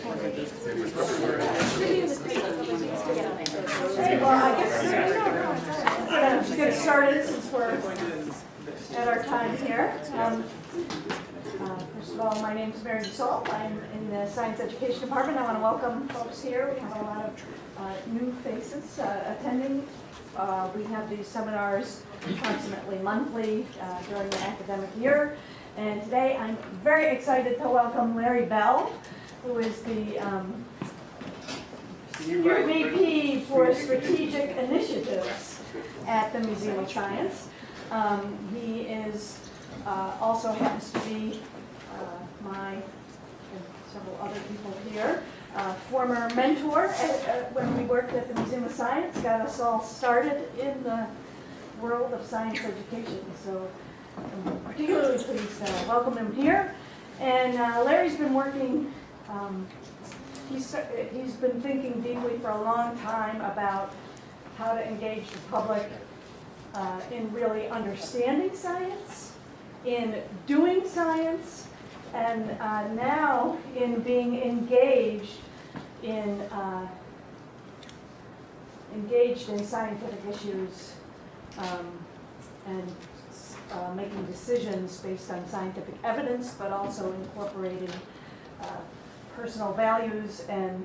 Well, I guess we're going to get started since we're at our time here. First of all, my name is Mary Dussault. I'm in the Science Education Department. I want to welcome folks here. We have a lot of new faces attending. We have these seminars approximately monthly during the academic year. And today I'm very excited to welcome Larry Bell, who is the Senior VP for Strategic Initiatives at the Museum of Science. He is also happens to be my and several other people here, former mentor when we worked at the Museum of Science, got us all started in the world of science education. So I'm particularly pleased to welcome him here. And Larry's been working, he's been thinking deeply for a long time about how to engage the public in really understanding science, in doing science, and now in being engaged in scientific issues and making decisions based on scientific evidence, but also incorporating personal values and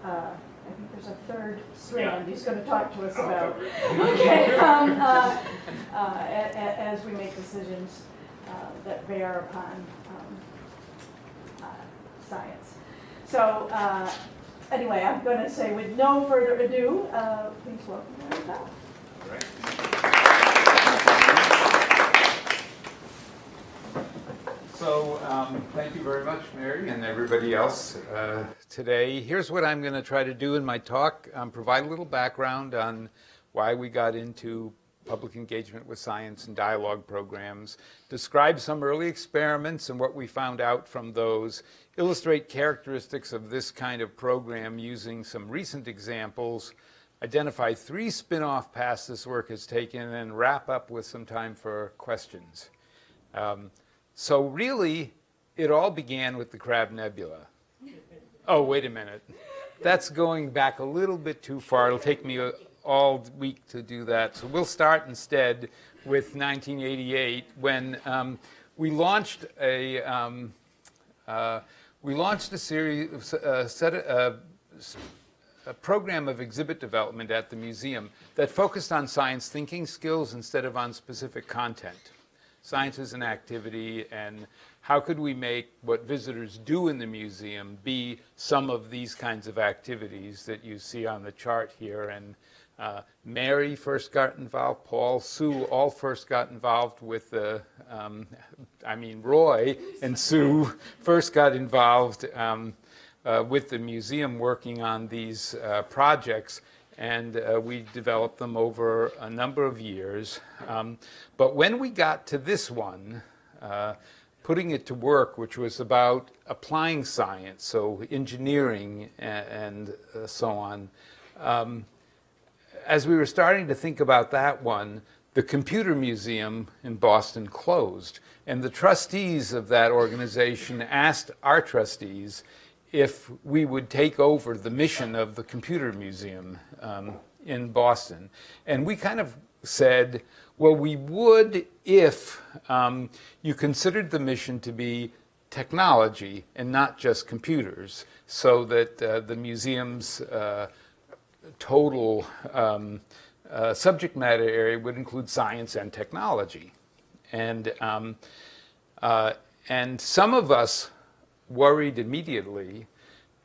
I think there's a third strand he's going to talk to us about. Okay, as we make decisions that bear upon science. So anyway, I'm going to say with no further ado, please welcome Larry Bell. All right. So thank you very much, Mary, and everybody else today. Here's what I'm going to try to do in my talk, provide a little background on why we got into public engagement with science and dialogue programs, describe some early experiments and what we found out from those, illustrate characteristics of this kind of program using some recent examples, identify 3 spin-off paths this work has taken, and then wrap up with some time for questions. So really, it all began with the Crab Nebula. Oh, wait a minute. That's going back a little bit too far. It'll take me all week to do that. So we'll start instead with 1988 when we launched a series, a program of exhibit development at the museum that focused on science thinking skills instead of on specific content. Science is an activity, and how could we make what visitors do in the museum be some of these kinds of activities that you see on the chart here? And Mary first got involved, Paul, Sue all first got involved with the, Roy and Sue first got involved with the museum working on these projects. And we developed them over a number of years. But when we got to this one, putting it to work, which was about applying science, so engineering and so on, as we were starting to think about that one, the Computer Museum in Boston closed. And the trustees of that organization asked our trustees if we would take over the mission of the Computer Museum in Boston. And we kind of said, well, we would if you considered the mission to be technology and not just computers, so that the museum's total subject matter area would include science and technology. And some of us worried immediately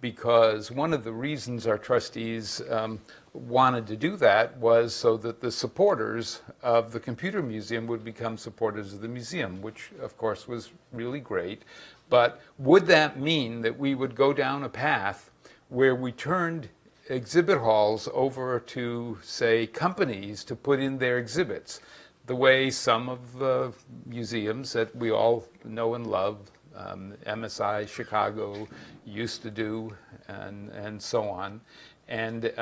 because one of the reasons our trustees wanted to do that was so that the supporters of the Computer Museum would become supporters of the museum, which of course was really great. But would that mean that we would go down a path where we turned exhibit halls over to, say, companies to put in their exhibits, the way some of the museums that we all know and love, MSI, Chicago, used to do, and so on. And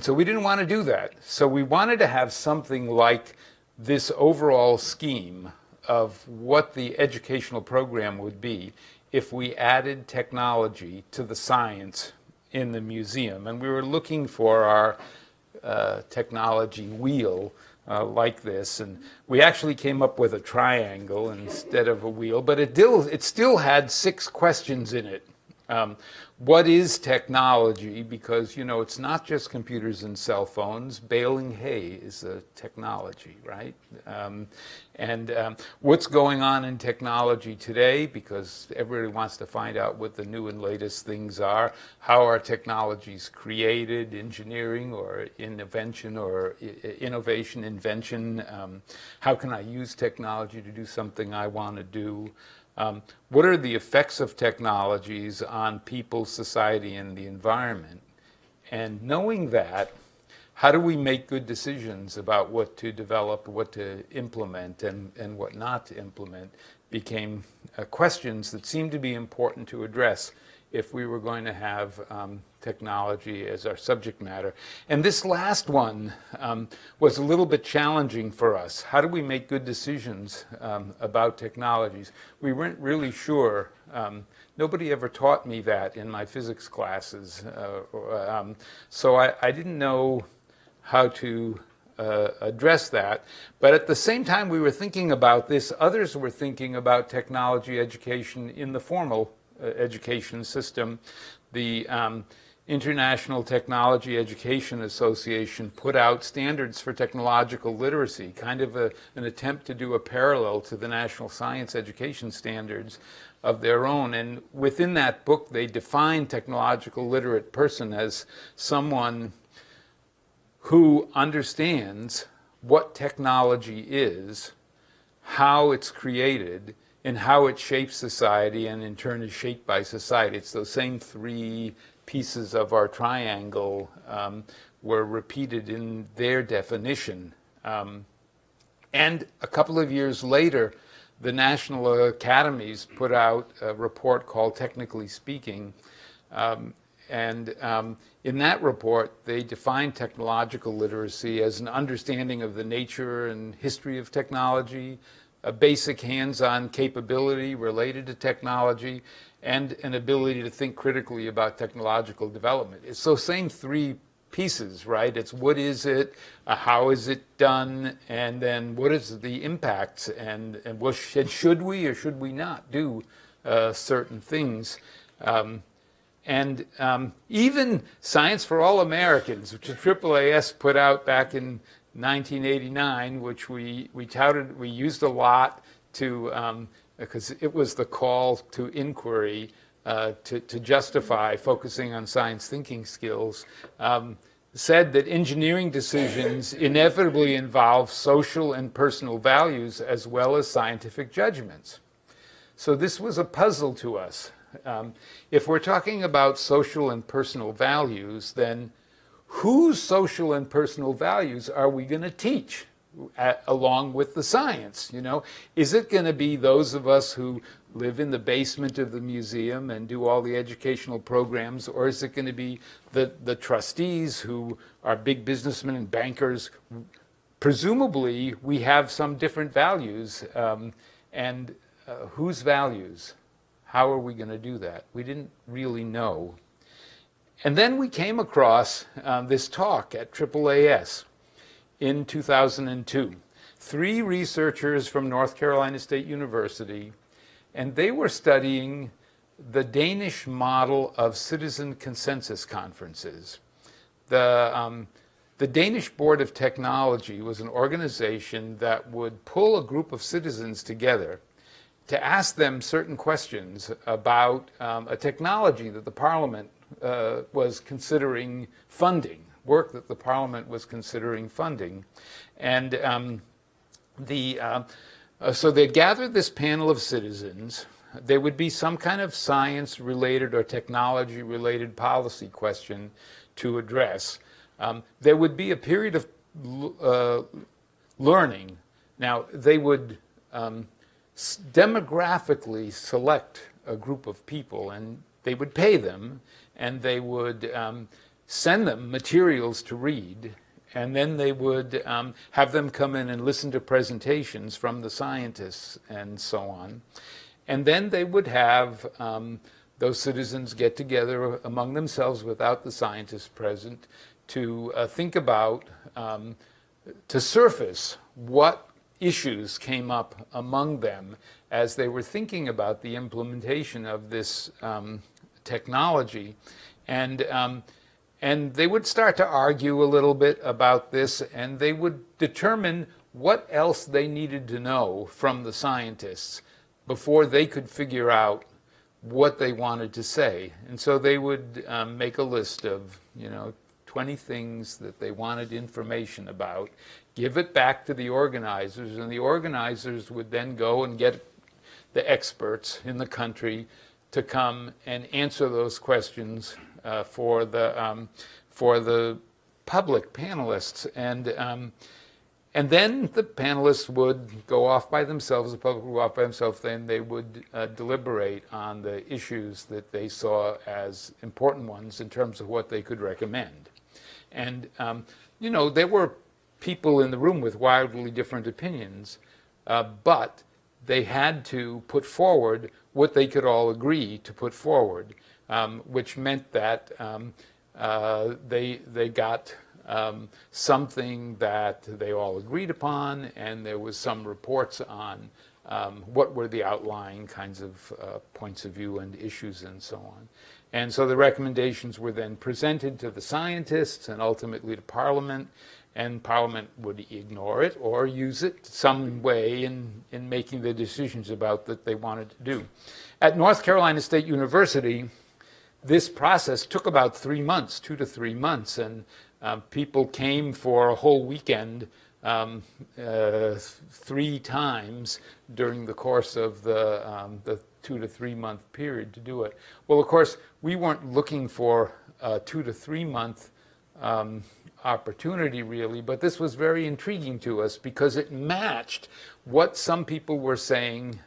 so we didn't want to do that. So we wanted to have something like this overall scheme of what the educational program would be. if we added technology to the science in the museum. And we were looking for our technology wheel like this, and we actually came up with a triangle instead of a wheel, but it still had 6 questions in it. What is technology? Because, you know, it's not just computers and cell phones. Baling hay is a technology, right? What's going on in technology today? Because everybody wants to find out what the new and latest things are. How are technologies created? Engineering or invention or innovation, invention? How can I use technology to do something I want to do? What are the effects of technologies on people, society, and the environment? And knowing that, how do we make good decisions about what to develop, what to implement, and what not to implement became questions that seemed to be important to address if we were going to have technology as our subject matter. And this last one was a little bit challenging for us. How do we make good decisions about technologies? We weren't really sure. Nobody ever taught me that in my physics classes. So I didn't know how to address that. But at the same time we were thinking about this, others were thinking about technology education in the formal education system. The International Technology Education Association put out standards for technological literacy, kind of an attempt to do a parallel to the National Science Education Standards of their own. And within that book, they define technological literate person as someone who understands what technology is, how it's created, and how it shapes society and in turn is shaped by society. It's those same 3 pieces of our triangle were repeated in their definition. And a couple of years later, the National Academies put out a report called Technically Speaking. In that report, they defined technological literacy as an understanding of the nature and history of technology, a basic hands-on capability related to technology, and an ability to think critically about technological development. It's those same 3 pieces, right? It's what is it, how is it done, and then what is the impacts, and what should we or should we not do certain things. Even Science for All Americans, which the AAAS put out back in 1989, which we touted, we used a lot to, because it was the call to inquiry to justify focusing on science thinking skills, said that engineering decisions inevitably involve social and personal values as well as scientific judgments. So this was a puzzle to us. If we're talking about social and personal values, then whose social and personal values are we going to teach along with the science? You know, is it going to be those of us who live in the basement of the museum and do all the educational programs, or is it going to be the trustees who are big businessmen and bankers? Presumably, we have some different values, and whose values? How are we going to do that? We didn't really know. And then we came across this talk at AAAS in 2002. 3 researchers from North Carolina State University, and they were studying the Danish model of citizen consensus conferences. The Danish Board of Technology was an organization that would pull a group of citizens together to ask them certain questions about a technology that the Parliament was considering funding, work that the Parliament was considering funding. And so they'd gather this panel of citizens. There would be some kind of science-related or technology-related policy question to address. There would be a period of learning. Now, they would demographically select a group of people, and they would pay them, and they would send them materials to read, and then they would have them come in and listen to presentations from the scientists and so on. And then they would have those citizens get together among themselves without the scientists present to think about, to surface what issues came up among them as they were thinking about the implementation of this technology. And they would start to argue a little bit about this, and they would determine what else they needed to know from the scientists before they could figure out what they wanted to say. And so they would make a list of, 20 things that they wanted information about, give it back to the organizers, and the organizers would then go and get the experts in the country to come and answer those questions for the public panelists. And then the panelists would go off by themselves, the public would go off by themselves, then they would deliberate on the issues that they saw as important ones in terms of what they could recommend. And, there were people in the room with wildly different opinions, but they had to put forward what they could all agree to put forward, which meant that they got something that they all agreed upon, and there was some reports on what were the outlying kinds of points of view and issues and so on. And so the recommendations were then presented to the scientists and ultimately to Parliament, and Parliament would ignore it or use it some way in making the decisions about that they wanted to do. At North Carolina State University, this process took about 3 months, 2 to 3 months, and people came for a whole weekend 3 times during the course of the 2 to 3 month period to do it. Well, of course, we weren't looking for a 2 to 3 month opportunity really, but this was very intriguing to us because it matched what some people were saying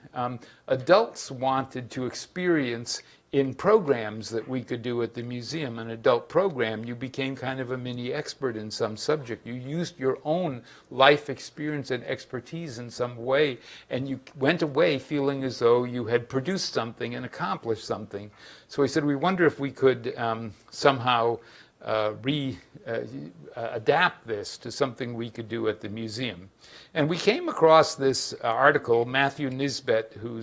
adults wanted to experience in programs that we could do at the museum. An adult program, you became kind of a mini expert in some subject. You used your own life experience and expertise in some way, and you went away feeling as though you had produced something and accomplished something. So we said, we wonder if we could somehow adapt this to something we could do at the museum. And we came across this article, Matthew Nisbet, who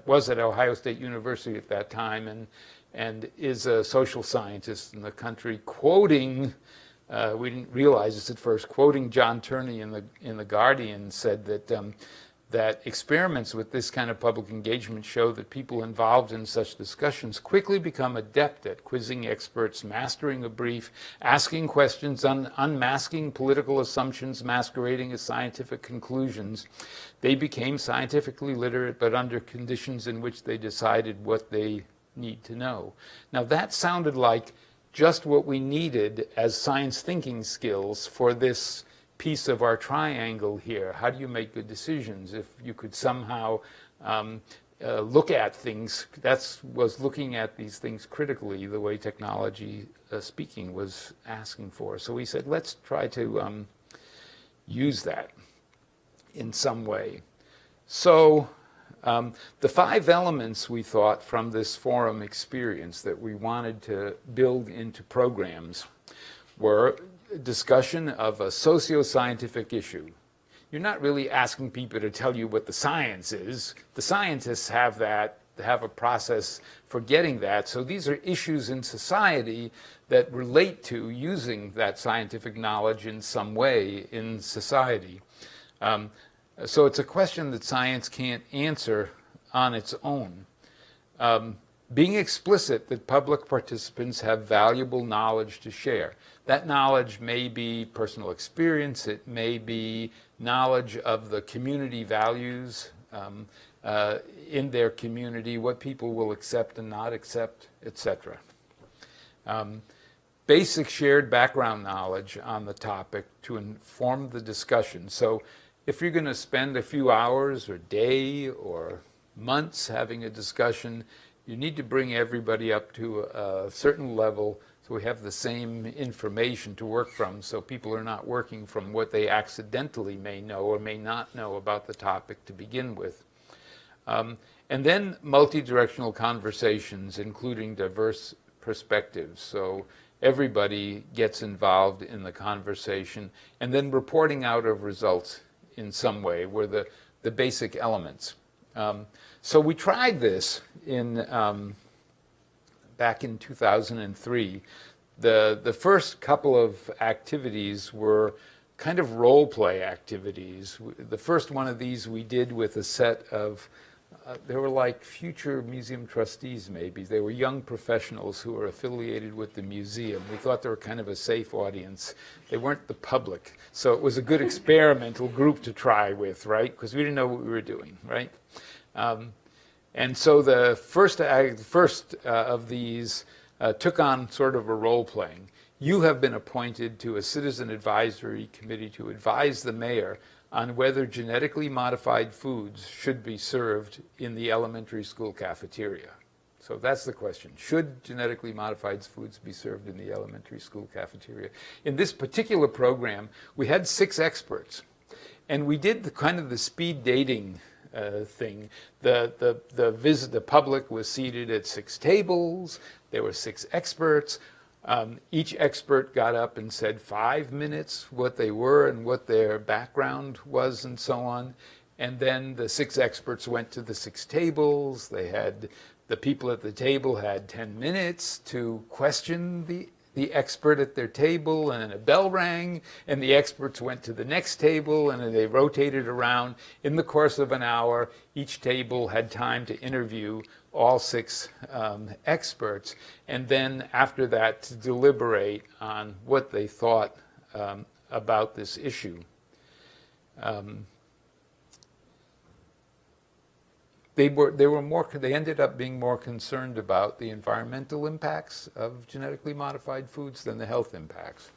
was at Ohio State University at that time and is a social scientist in the country, quoting, we didn't realize this at first, quoting John Turney in the Guardian, said that experiments with this kind of public engagement show that people involved in such discussions quickly become adept at quizzing experts, mastering a brief, asking questions, unmasking political assumptions masquerading as scientific conclusions. They became scientifically literate, but under conditions in which they decided what they need to know. Now that sounded like just what we needed as science thinking skills for this piece of our triangle here. How do you make good decisions? If you could somehow look at things, was looking at these things critically, the way technology speaking was asking for. So we said, let's try to use that in some way. So the 5 elements we thought from this forum experience that we wanted to build into programs were discussion of a socio-scientific issue. You're not really asking people to tell you what the science is. The scientists have that, have a process for getting that. So these are issues in society that relate to using that scientific knowledge in some way in society. So it's a question that science can't answer on its own. Being explicit that public participants have valuable knowledge to share. That knowledge may be personal experience, it may be knowledge of the community values in their community, what people will accept and not accept, etc. Basic shared background knowledge on the topic to inform the discussion. So if you're going to spend a few hours or day or months having a discussion, you need to bring everybody up to a certain level so we have the same information to work from, so people are not working from what they accidentally may know or may not know about the topic to begin with. And then multi-directional conversations, including diverse perspectives. So everybody gets involved in the conversation, and then reporting out of results in some way were the basic elements. So we tried this back in 2003. The first couple of activities were kind of role play activities. The first one of these we did with a set of they were like future museum trustees, maybe. They were young professionals who were affiliated with the museum. We thought they were kind of a safe audience. They weren't the public. So it was a good experimental group to try with, right? Because we didn't know what we were doing, right? And so the first of these took on sort of a role-playing. You have been appointed to a citizen advisory committee to advise the mayor on whether genetically modified foods should be served in the elementary school cafeteria. So that's the question. Should genetically modified foods be served in the elementary school cafeteria? In this particular program, we had 6 experts. And we did the speed dating thing. The public was seated at 6 tables. There were 6 experts. Each expert got up and said 5 minutes what they were and what their background was and so on. And then the 6 experts went to the 6 tables. The people at the table had 10 minutes to question the expert at their table, and then a bell rang, and the experts went to the next table, and they rotated around. In the course of an hour, each table had time to interview all 6 experts, and then after that to deliberate on what they thought about this issue. They ended up being more concerned about the environmental impacts of genetically modified foods than the health impacts.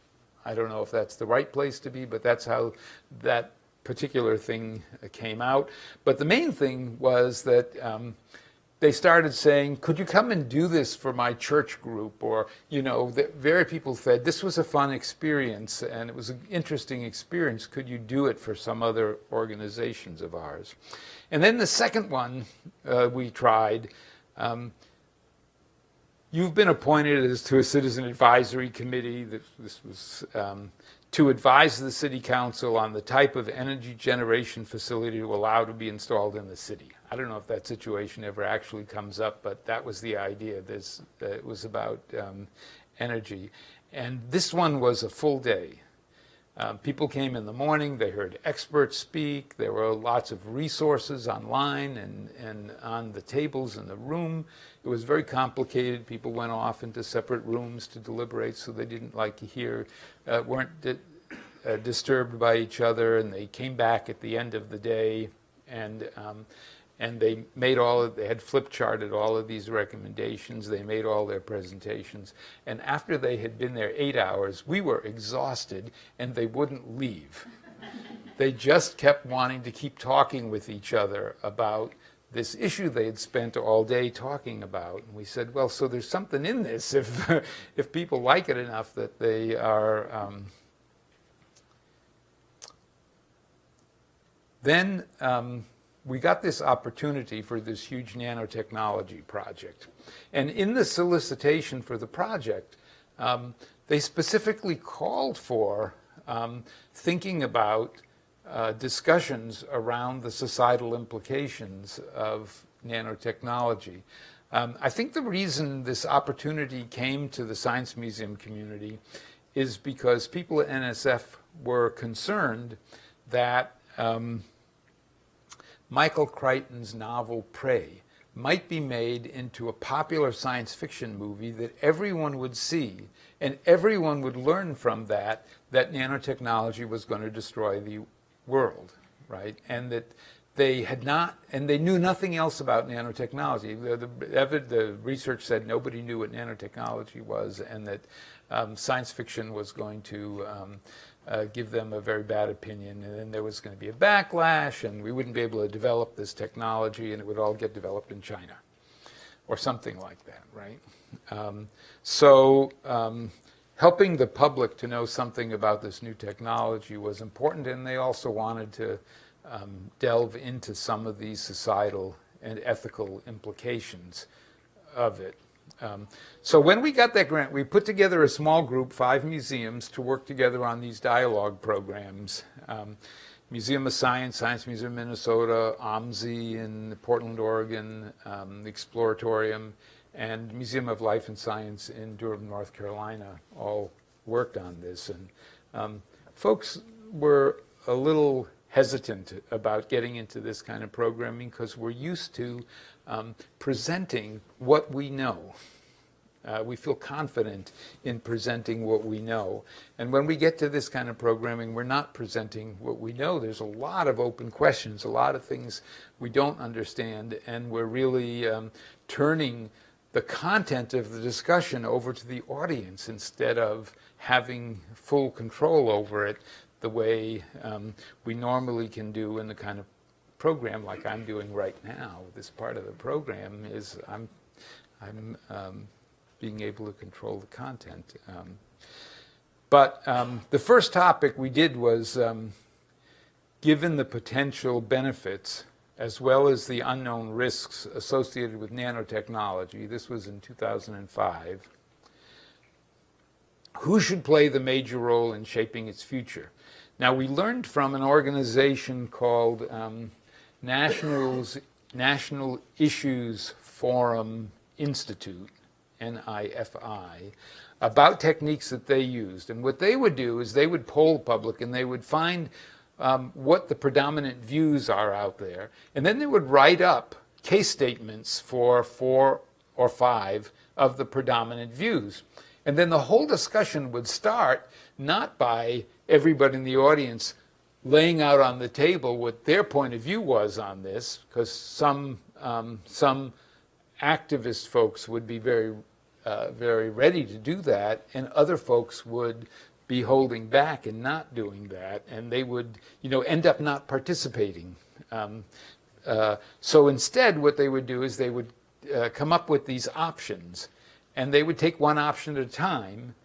I don't know if that's the right place to be, but that's how that particular thing came out. But the main thing was that they started saying, could you come and do this for my church group? Or, very people said, this was a fun experience and it was an interesting experience. Could you do it for some other organizations of ours? And then the second one we tried, you've been appointed to a citizen advisory committee. This was to advise the city council on the type of energy generation facility to allow to be installed in the city. I don't know if that situation ever actually comes up, but that was the idea. It was about energy. And this one was a full day. People came in the morning, they heard experts speak, there were lots of resources online and on the tables in the room. It was very complicated. People went off into separate rooms to deliberate, so they didn't weren't disturbed by each other, and they came back at the end of the day and they had flip charted all of these recommendations. They made all their presentations. And after they had been there 8 hours, we were exhausted and they wouldn't leave. They just kept wanting to keep talking with each other about this issue they had spent all day talking about. And we said, well, so there's something in this if people like it enough that they are... Then we got this opportunity for this huge nanotechnology project. And in the solicitation for the project, they specifically called for thinking about discussions around the societal implications of nanotechnology. I think the reason this opportunity came to the Science Museum community is because people at NSF were concerned that Michael Crichton's novel Prey might be made into a popular science fiction movie that everyone would see, and everyone would learn from that nanotechnology was going to destroy the world, right? And that they knew nothing else about nanotechnology. The research said nobody knew what nanotechnology was, and that science fiction was going to give them a very bad opinion, and then there was going to be a backlash, and we wouldn't be able to develop this technology, and it would all get developed in China, or something like that, right? Helping the public to know something about this new technology was important, and they also wanted to delve into some of these societal and ethical implications of it. So when we got that grant, we put together a small group, 5 museums, to work together on these dialogue programs. Museum of Science, Science Museum of Minnesota, OMSI in Portland, Oregon, the Exploratorium, and Museum of Life and Science in Durham, North Carolina, all worked on this. And folks were a little hesitant about getting into this kind of programming because we're used to presenting what we know. We feel confident in presenting what we know. And when we get to this kind of programming, we're not presenting what we know. There's a lot of open questions, a lot of things we don't understand, and we're really turning the content of the discussion over to the audience instead of having full control over it the way we normally can do in the kind of program like I'm doing right now. This part of the program is I'm being able to control the content. But the first topic we did was given the potential benefits as well as the unknown risks associated with nanotechnology. This was in 2005. Who should play the major role in shaping its future? Now, we learned from an organization called National Issues Forum Institute, NIFI, about techniques that they used. And what they would do is they would poll the public and they would find what the predominant views are out there. And then they would write up case statements for 4 or 5 of the predominant views. And then the whole discussion would start not by everybody in the audience laying out on the table what their point of view was on this, because some activist folks would be very ready to do that, and other folks would be holding back and not doing that, and they would, end up not participating. So instead, what they would do is they would come up with these options, and they would take one option at a time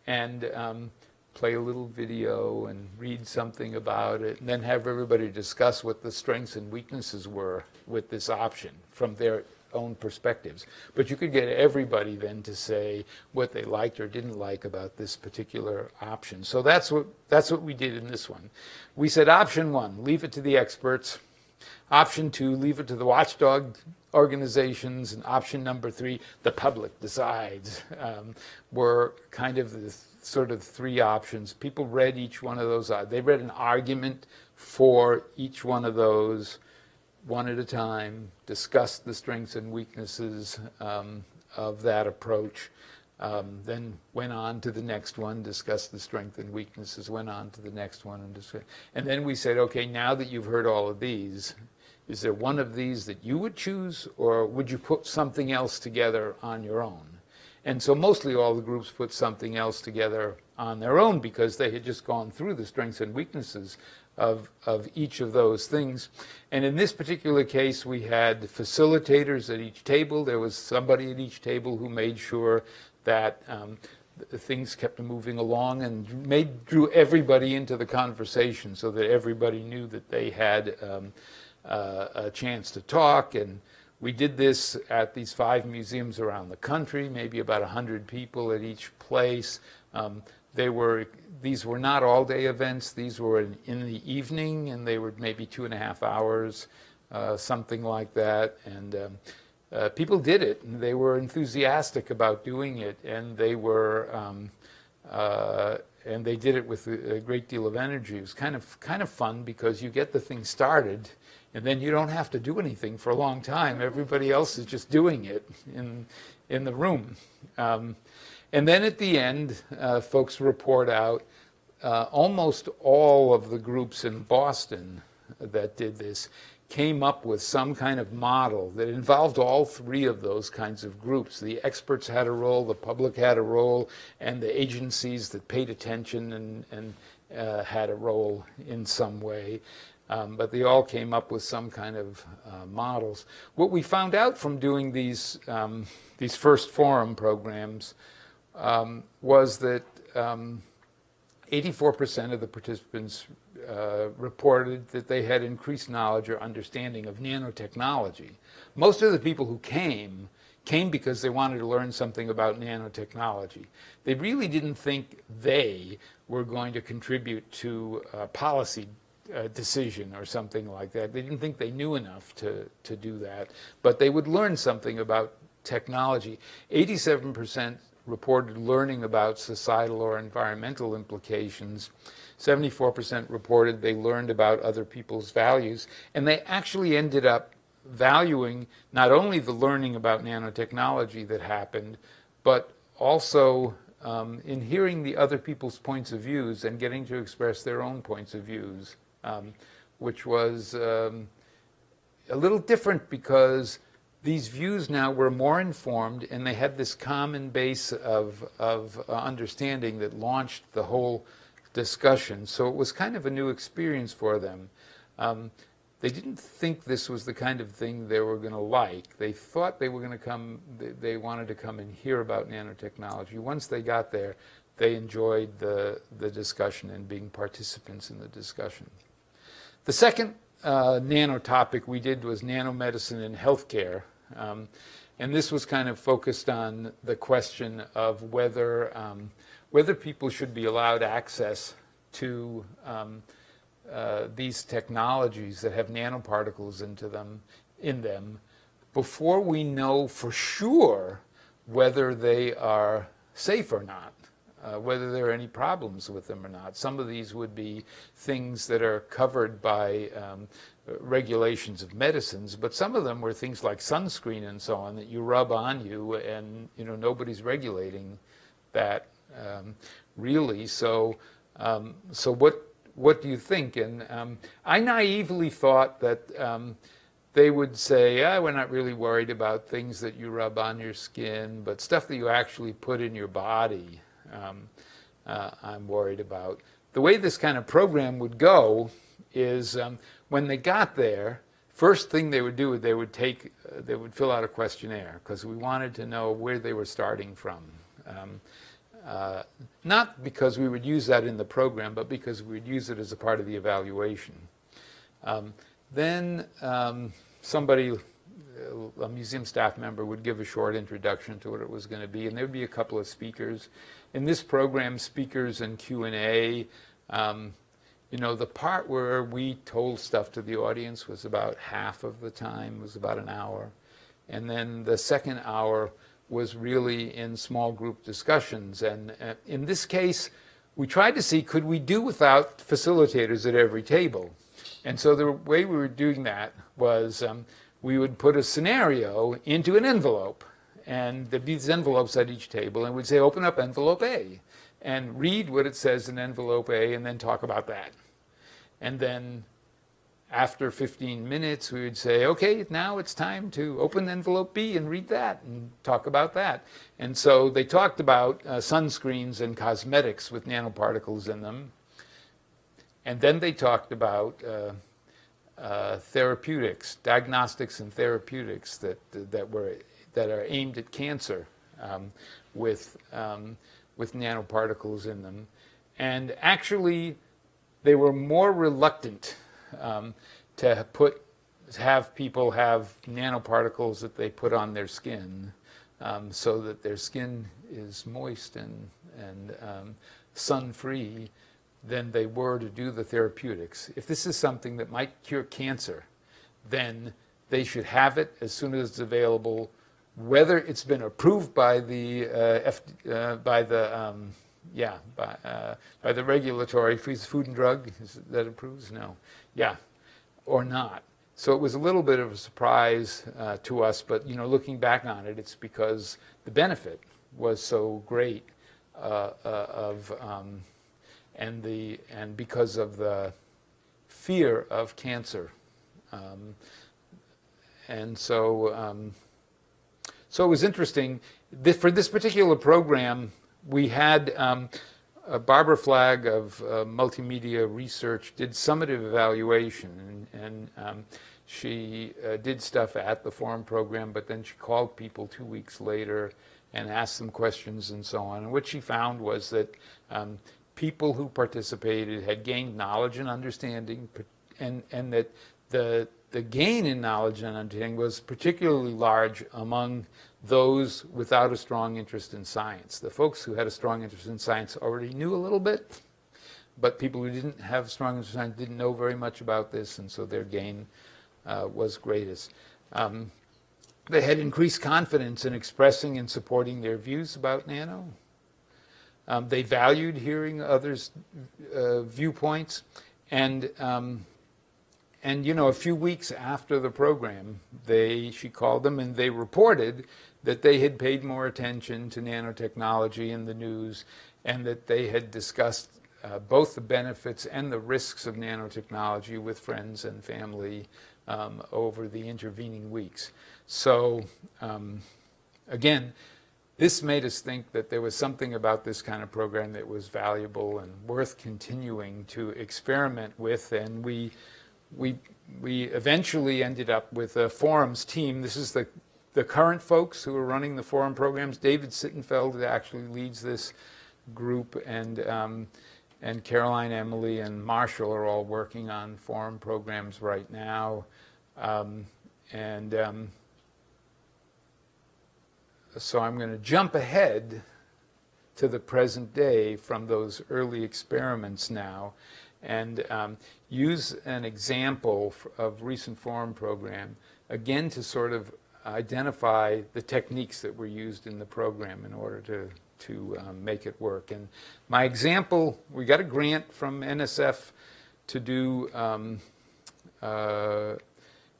and play a little video and read something about it, and then have everybody discuss what the strengths and weaknesses were with this option from their own perspectives. But you could get everybody then to say what they liked or didn't like about this particular option. So that's what we did in this one. We said option 1, leave it to the experts. Option 2, leave it to the watchdog organizations. And option number 3, the public decides, were kind of the sort of 3 options. People read each one of those. They read an argument for each one of those, one at a time, discussed the strengths and weaknesses of that approach, then went on to the next one, discussed the strengths and weaknesses, went on to the next one, and then we said, okay, now that you've heard all of these, is there one of these that you would choose, or would you put something else together on your own? And so mostly all the groups put something else together on their own because they had just gone through the strengths and weaknesses of each of those things. And in this particular case, we had facilitators at each table. There was somebody at each table who made sure that things kept moving along and drew everybody into the conversation so that everybody knew that they had a chance to talk. And we did this at these 5 museums around the country, maybe about 100 people at each place. These were not all-day events. These were in the evening, and they were maybe 2.5 hours, something like that. And people did it, and they were enthusiastic about doing it, and they did it with a great deal of energy. It was kind of fun because you get the thing started, and then you don't have to do anything for a long time. Everybody else is just doing it in the room. And then at the end, folks report out, almost all of the groups in Boston that did this came up with some kind of model that involved all 3 of those kinds of groups. The experts had a role, the public had a role, and the agencies that paid attention and had a role in some way. But they all came up with some kind of models. What we found out from doing these first forum programs was that 84% of the participants reported that they had increased knowledge or understanding of nanotechnology. Most of the people who came because they wanted to learn something about nanotechnology. They really didn't think they were going to contribute to a policy decision or something like that. They didn't think they knew enough to do that, but they would learn something about technology. 87% reported learning about societal or environmental implications. 74% reported they learned about other people's values, and they actually ended up valuing not only the learning about nanotechnology that happened, but also in hearing the other people's points of views and getting to express their own points of views, which was a little different because these views now were more informed and they had this common base of understanding that launched the whole discussion. So it was kind of a new experience for them. They didn't think this was the kind of thing they were going to like. They thought they were going to come, they wanted to come and hear about nanotechnology. Once they got there, they enjoyed the discussion and being participants in the discussion. The second nano topic we did was nanomedicine in healthcare. And this was kind of focused on the question of whether people should be allowed access to these technologies that have nanoparticles in them before we know for sure whether they are safe or not, whether there are any problems with them or not. Some of these would be things that are covered by regulations of medicines, but some of them were things like sunscreen and so on that you rub on you, and nobody's regulating that really. So what do you think? And I naively thought that they would say, we're not really worried about things that you rub on your skin, but stuff that you actually put in your body, I'm worried about. The way this kind of program would go is when they got there, first thing they would do is they would fill out a questionnaire because we wanted to know where they were starting from. Not because we would use that in the program, but because we would use it as a part of the evaluation. Then somebody, a museum staff member, would give a short introduction to what it was going to be, and there would be a couple of speakers. In this program, speakers and Q&A, the part where we told stuff to the audience was about half of the time, was about an hour. And then the second hour was really in small group discussions. And in this case, we tried to see, could we do without facilitators at every table? And so the way we were doing that was we would put a scenario into an envelope. And there'd be these envelopes at each table, and we'd say, open up envelope A, and read what it says in envelope A, and then talk about that. And then after 15 minutes, we would say, okay, now it's time to open envelope B and read that and talk about that. And so they talked about sunscreens and cosmetics with nanoparticles in them. And then they talked about therapeutics, diagnostics and therapeutics that are aimed at cancer with nanoparticles in them. And actually, they were more reluctant to have people have nanoparticles that they put on their skin so that their skin is moist and sun-free than they were to do the therapeutics. If this is something that might cure cancer, then they should have it as soon as it's available, whether it's been approved by the by the regulatory Food and Drug, is that approves? No. Yeah, or not. So it was a little bit of a surprise to us, but looking back on it, it's because the benefit was so great and because of the fear of cancer, and so so it was interesting. For this particular program, we had Barbara Flagg of Multimedia Research did summative evaluation, and she did stuff at the forum program, but then she called people 2 weeks later and asked them questions and so on. And what she found was that people who participated had gained knowledge and understanding, and that the gain in knowledge and understanding was particularly large among those without a strong interest in science. The folks who had a strong interest in science already knew a little bit, but people who didn't have a strong interest in science didn't know very much about this, and so their gain was greatest. They had increased confidence in expressing and supporting their views about Nano. They valued hearing others' viewpoints, and you know, a few weeks after the program, she called them and they reported that they had paid more attention to nanotechnology in the news, and that they had discussed both the benefits and the risks of nanotechnology with friends and family over the intervening weeks. So again, this made us think that there was something about this kind of program that was valuable and worth continuing to experiment with, and we eventually ended up with a forums team. This is the current folks who are running the forum programs. David Sittenfeld actually leads this group, and Caroline, Emily, and Marshall are all working on forum programs right now. So I'm going to jump ahead to the present day from those early experiments now, and use an example of recent forum program, again to sort of identify the techniques that were used in the program in order to make it work. And my example, we got a grant from NSF to do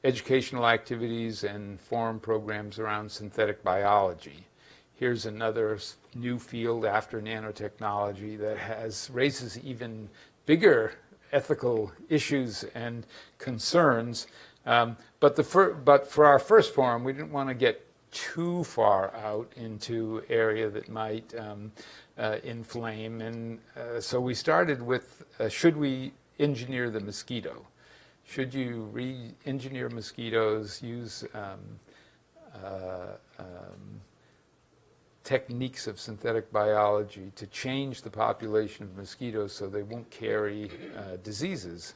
educational activities and forum programs around synthetic biology. Here's another new field after nanotechnology that raises even bigger ethical issues and concerns. But for our first forum, we didn't want to get too far out into area that might inflame, and so we started with should we engineer the mosquito? Should you re-engineer mosquitoes, use techniques of synthetic biology to change the population of mosquitoes so they won't carry diseases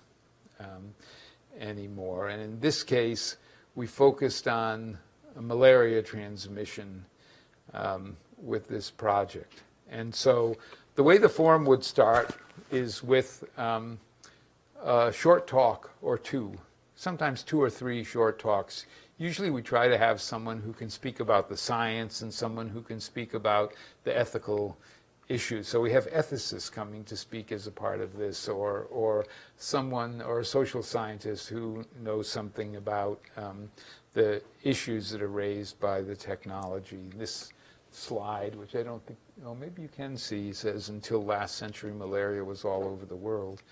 anymore? And in this case, we focused on malaria transmission with this project. And so the way the forum would start is with a short talk or two, sometimes 2 or 3 short talks. Usually we try to have someone who can speak about the science and someone who can speak about the ethical issues. So we have ethicists coming to speak as a part of this, or someone, or a social scientist who knows something about the issues that are raised by the technology. This slide, which I don't think, oh, maybe you can see, says until last century malaria was all over the world.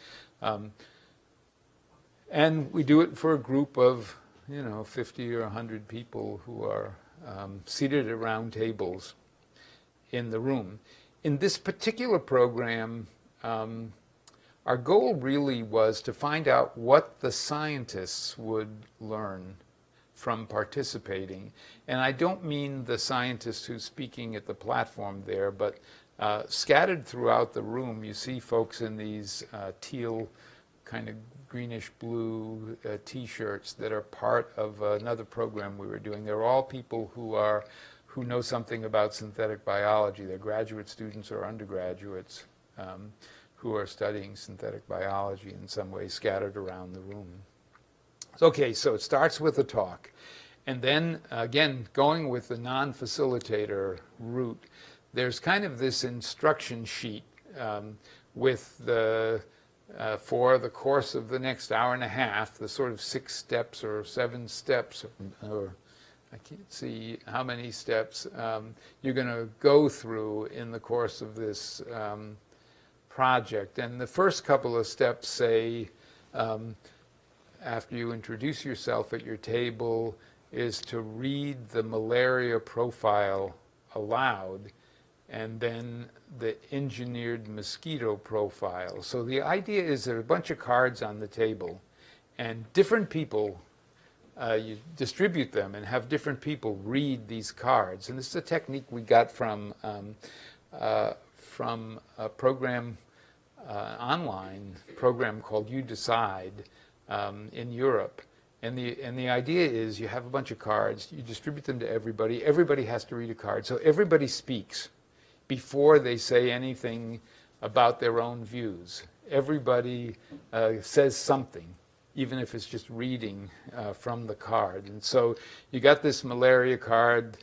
And we do it for a group of 50 or 100 people who are seated at round tables in the room. In this particular program, our goal really was to find out what the scientists would learn from participating. And I don't mean the scientist who's speaking at the platform there, but scattered throughout the room, you see folks in these teal, kind of greenish blue t-shirts that are part of another program we were doing. They're all people who know something about synthetic biology. They're graduate students or undergraduates who are studying synthetic biology in some way, scattered around the room. Okay, so it starts with a talk. And then, again, going with the non-facilitator route, there's kind of this instruction sheet with for the course of the next hour and a half, the sort of 6 steps or 7 steps, or I can't see how many steps you're going to go through in the course of this project. And the first couple of steps say, after you introduce yourself at your table, is to read the malaria profile aloud, and then the engineered mosquito profile. So the idea is there are a bunch of cards on the table, and different people, you distribute them and have different people read these cards. And this is a technique we got from a program online program called You Decide in Europe. And the idea is you have a bunch of cards, you distribute them to everybody. Everybody has to read a card. So everybody speaks before they say anything about their own views. Everybody says something, even if it's just reading from the card. And so you got this malaria card.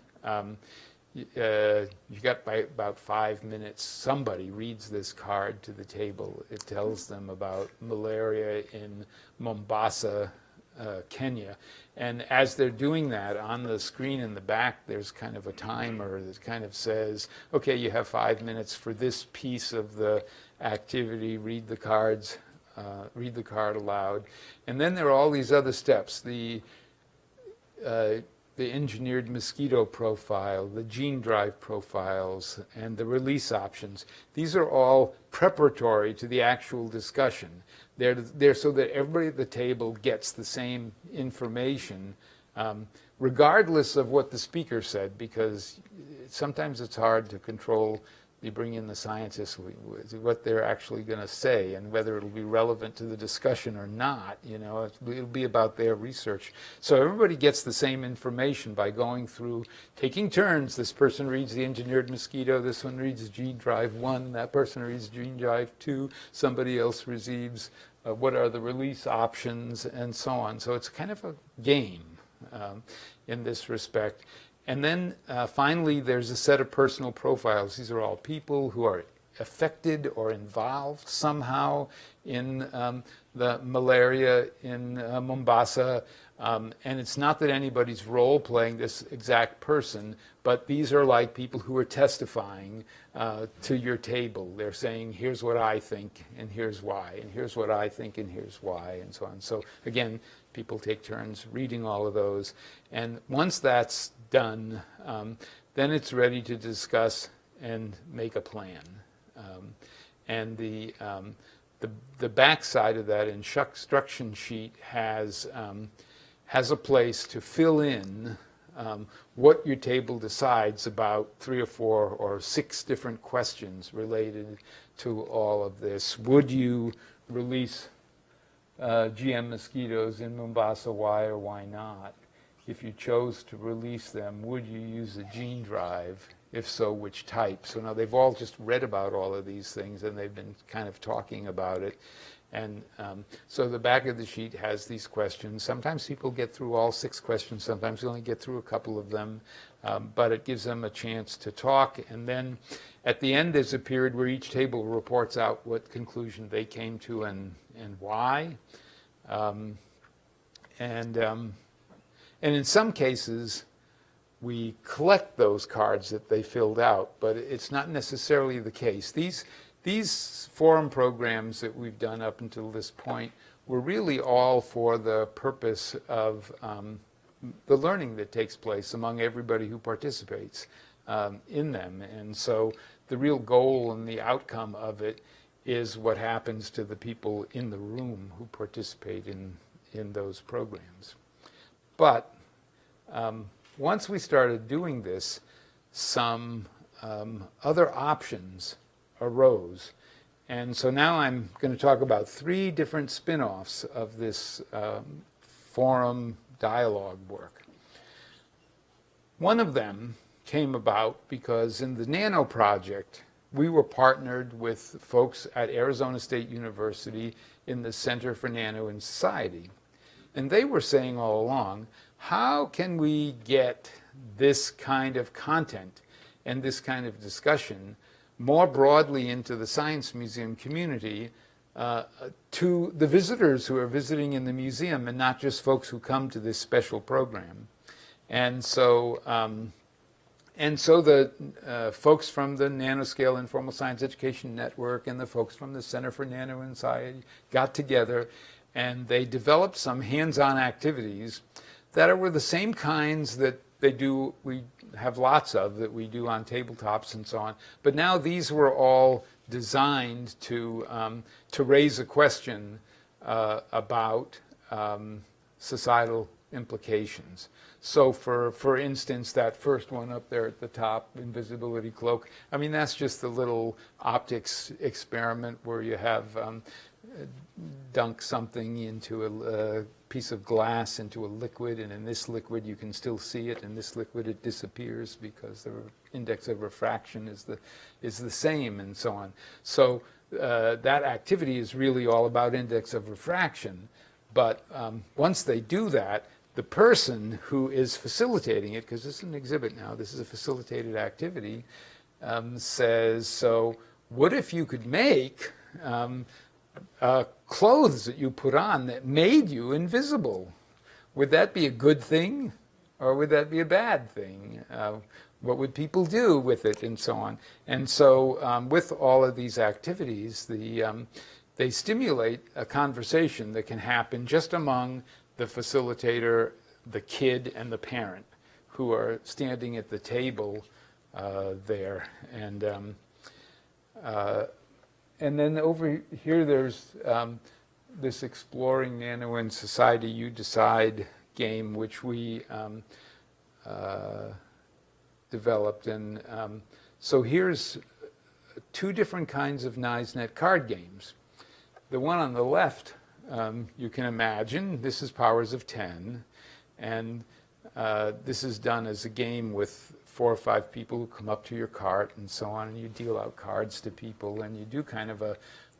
You got by about 5 minutes, somebody reads this card to the table. It tells them about malaria in Mombasa, Kenya. And as they're doing that, on the screen in the back, there's kind of a timer that kind of says, okay, you have 5 minutes for this piece of the activity, read the cards, read the card aloud. And then there are all these other steps, the engineered mosquito profile, the gene drive profiles, and the release options. These are all preparatory to the actual discussion. They're so that everybody at the table gets the same information, regardless of what the speaker said, because sometimes it's hard to control. You bring in the scientists, what they're actually going to say, and whether it'll be relevant to the discussion or not. You know, it'll be about their research. So everybody gets the same information by going through, taking turns. This person reads the engineered mosquito. This one reads gene drive 1. That person reads gene drive 2. Somebody else receives what are the release options, and so on. So it's kind of a game in this respect. And then finally, there's a set of personal profiles. These are all people who are affected or involved somehow in the malaria in Mombasa. And it's not that anybody's role-playing this exact person, but these are like people who are testifying to your table. They're saying, here's what I think, and here's why, and here's what I think, and here's why, and so on. So again, people take turns reading all of those. And once that's done, then it's ready to discuss and make a plan. And the back side of that instruction sheet has a place to fill in what your table decides about 3 or 4 or 6 different questions related to all of this. Would you release GM mosquitoes in Mombasa? Why or why not? If you chose to release them, would you use a gene drive? If so, which type? So now they've all just read about all of these things, and they've been kind of talking about it. And so the back of the sheet has these questions. Sometimes people get through all 6 questions. Sometimes they only get through a couple of them. But it gives them a chance to talk. And then at the end, there's a period where each table reports out what conclusion they came to and why. And in some cases, we collect those cards that they filled out, but it's not necessarily the case. These forum programs that we've done up until this point were really all for the purpose of the learning that takes place among everybody who participates in them. And so the real goal and the outcome of it is what happens to the people in the room who participate in those programs. But once we started doing this, some other options arose. And so now I'm going to talk about 3 different spin-offs of this forum dialogue work. One of them came about because in the Nano project, we were partnered with folks at Arizona State University in the Center for Nano and Society. And they were saying all along, how can we get this kind of content and this kind of discussion more broadly into the science museum community to the visitors who are visiting in the museum and not just folks who come to this special program. And so the folks from the Nanoscale Informal Science Education Network and the folks from the Center for Nano and Society got together, and they developed some hands-on activities that were the same kinds that we have lots of, that we do on tabletops and so on. But now these were all designed to raise a question about societal implications. So for instance, that first one up there at the top, Invisibility Cloak, I mean, that's just a little optics experiment where you have dunk something into a piece of glass into a liquid, and in this liquid you can still see it, in this liquid it disappears because the index of refraction is the same, and so on. So that activity is really all about index of refraction. But once they do that, the person who is facilitating it, because this is an exhibit now, this is a facilitated activity, says, so what if you could make clothes that you put on that made you invisible? Would that be a good thing, or would that be a bad thing? What would people do with it, and so on? And so with all of these activities, they stimulate a conversation that can happen just among the facilitator, the kid, and the parent who are standing at the table there. And then over here there's this Exploring Nano in Society, You Decide game, which we developed. And so here's two different kinds of NISNet card games. The one on the left, you can imagine, this is powers of 10, and this is done as a game with 4 or 5 people who come up to your cart and so on, and you deal out cards to people, and you do kind of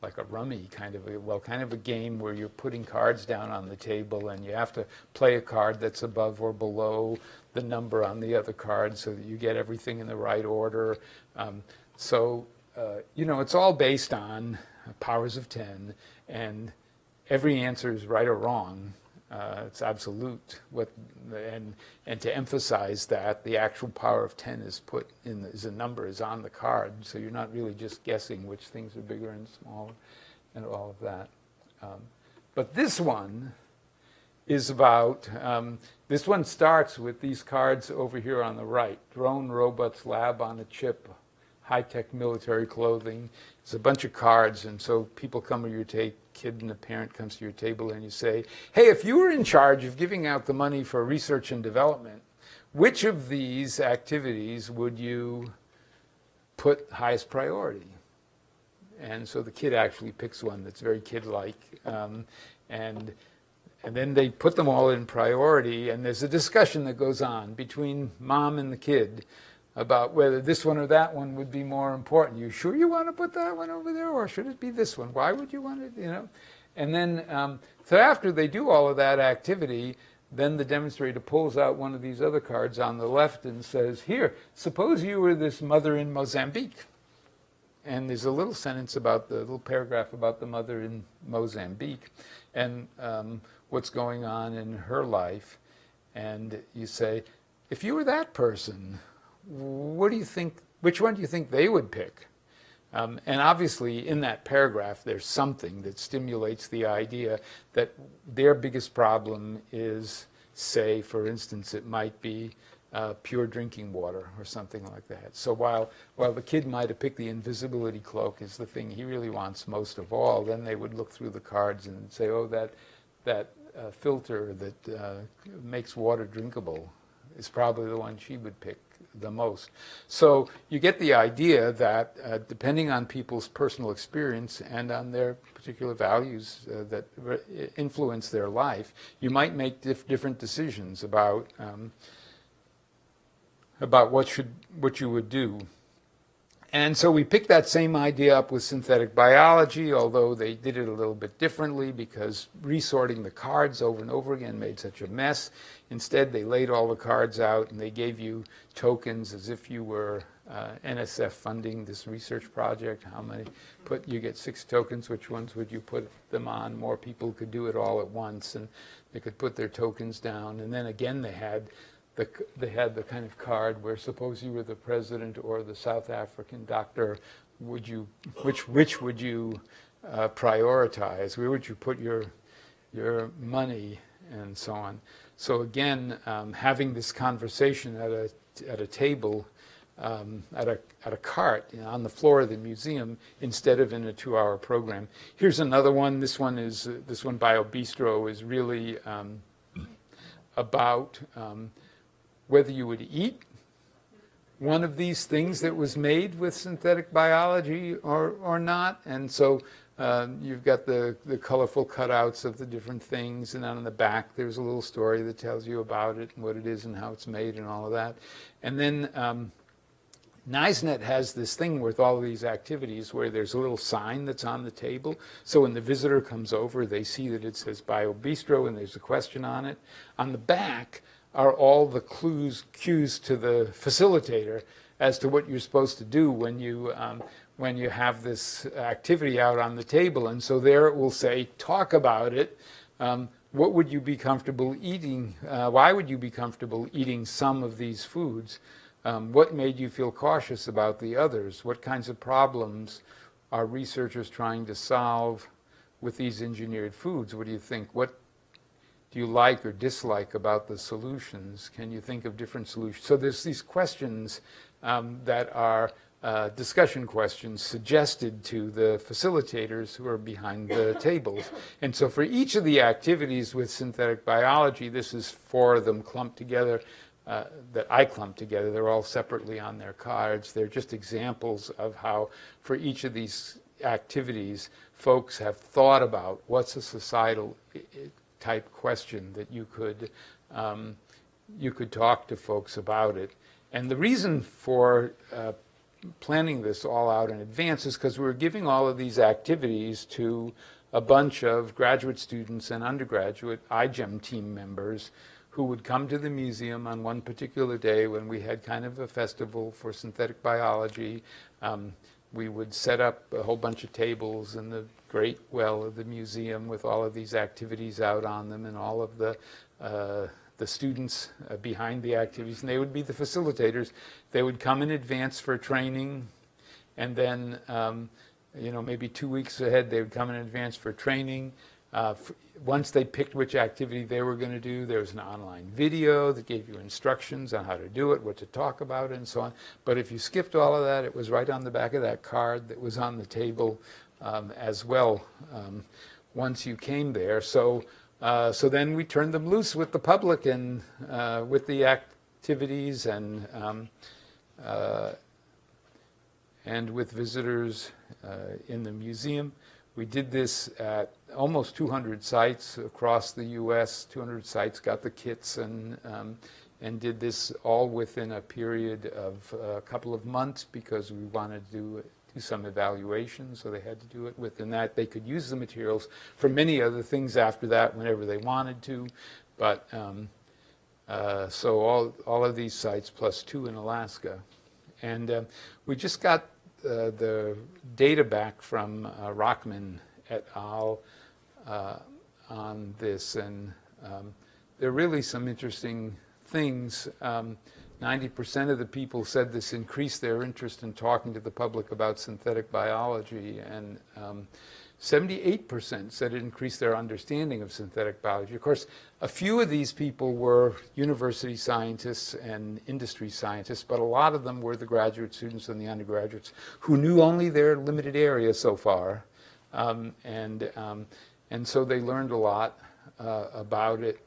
like a rummy kind of a game where you're putting cards down on the table, and you have to play a card that's above or below the number on the other card so that you get everything in the right order. You know, it's all based on powers of 10, and every answer is right or wrong. It's absolute. And to emphasize that, the actual power of 10 is put in, as a number is on the card, so you're not really just guessing which things are bigger and smaller and all of that. But this one is about, this one starts with these cards over here on the right. Drone, robots, lab on a chip, high-tech military clothing. It's a bunch of cards, and so people come to your kid and the parent comes to your table, and you say, hey, if you were in charge of giving out the money for research and development, which of these activities would you put highest priority? And so the kid actually picks one that's very kid-like, and then they put them all in priority, and there's a discussion that goes on between mom and the kid about whether this one or that one would be more important. You sure you want to put that one over there, or should it be this one? Why would you want it, you know? And then, so after they do all of that activity, then the demonstrator pulls out one of these other cards on the left and says, here, suppose you were this mother in Mozambique. And there's a little sentence about the little paragraph about the mother in Mozambique and what's going on in her life. And you say, if you were that person, what do you think, which one do you think they would pick? And obviously in that paragraph there's something that stimulates the idea that their biggest problem is, say, for instance, it might be pure drinking water or something like that. So while the kid might have picked the invisibility cloak as the thing he really wants most of all, then they would look through the cards and say, oh, that filter that makes water drinkable is probably the one she would pick the most. So you get the idea that depending on people's personal experience and on their particular values that influence their life, you might make different decisions about what you would do. And so we picked that same idea up with synthetic biology, although they did it a little bit differently because resorting the cards over and over again made such a mess. Instead, they laid all the cards out and they gave you tokens as if you were NSF funding this research project. How many? You get 6 tokens. Which ones would you put them on? More people could do it all at once, and they could put their tokens down. And then again, they had the kind of card where suppose you were the president or the South African doctor, which would you prioritize? Where would you put your money, and so on? So again, having this conversation at a table, at a cart, you know, on the floor of the museum instead of in a 2-hour program. Here's another one. This one BioBistro is really about whether you would eat one of these things that was made with synthetic biology or not. And so you've got the colorful cutouts of the different things, and on the back there's a little story that tells you about it and what it is and how it's made and all of that. And then NISENet has this thing with all of these activities where there's a little sign that's on the table. So when the visitor comes over, they see that it says Bio Bistro and there's a question on it. On the back are all the cues to the facilitator as to what you're supposed to do when you have this activity out on the table. And so there it will say, talk about it. What would you be comfortable eating? Why would you be comfortable eating some of these foods? What made you feel cautious about the others? What kinds of problems are researchers trying to solve with these engineered foods? What do you think? What do you like or dislike about the solutions? Can you think of different solutions? So there's these questions that are discussion questions suggested to the facilitators who are behind the tables. And so for each of the activities with synthetic biology, this is 4 of them clumped together, that I clumped together. They're all separately on their cards. They're just examples of how for each of these activities, folks have thought about what's a societal type question that you could talk to folks about it. And the reason for planning this all out in advance is because we were giving all of these activities to a bunch of graduate students and undergraduate iGEM team members who would come to the museum on one particular day when we had kind of a festival for synthetic biology. We would set up a whole bunch of tables in the great well of the museum with all of these activities out on them, and all of the students behind the activities, and they would be the facilitators. They would come in advance for training, and then maybe 2 weeks ahead they would come in advance for training. Once they picked which activity they were going to do, there was an online video that gave you instructions on how to do it, what to talk about, and so on. But if you skipped all of that, it was right on the back of that card that was on the table as well once you came there. So then we turned them loose with the public and with the activities and with visitors in the museum. We did this at almost 200 sites across the U.S. 200 sites got the kits and did this all within a period of a couple of months because we wanted to do some evaluation, so they had to do it within that. They could use the materials for many other things after that whenever they wanted to, but so all of these sites plus 2 in Alaska. And we just got the data back from Rockman et al. On this, and there are really some interesting things. 90% of the people said this increased their interest in talking to the public about synthetic biology, and 78% said it increased their understanding of synthetic biology. Of course, a few of these people were university scientists and industry scientists, but a lot of them were the graduate students and the undergraduates who knew only their limited area so far. And so they learned a lot about it,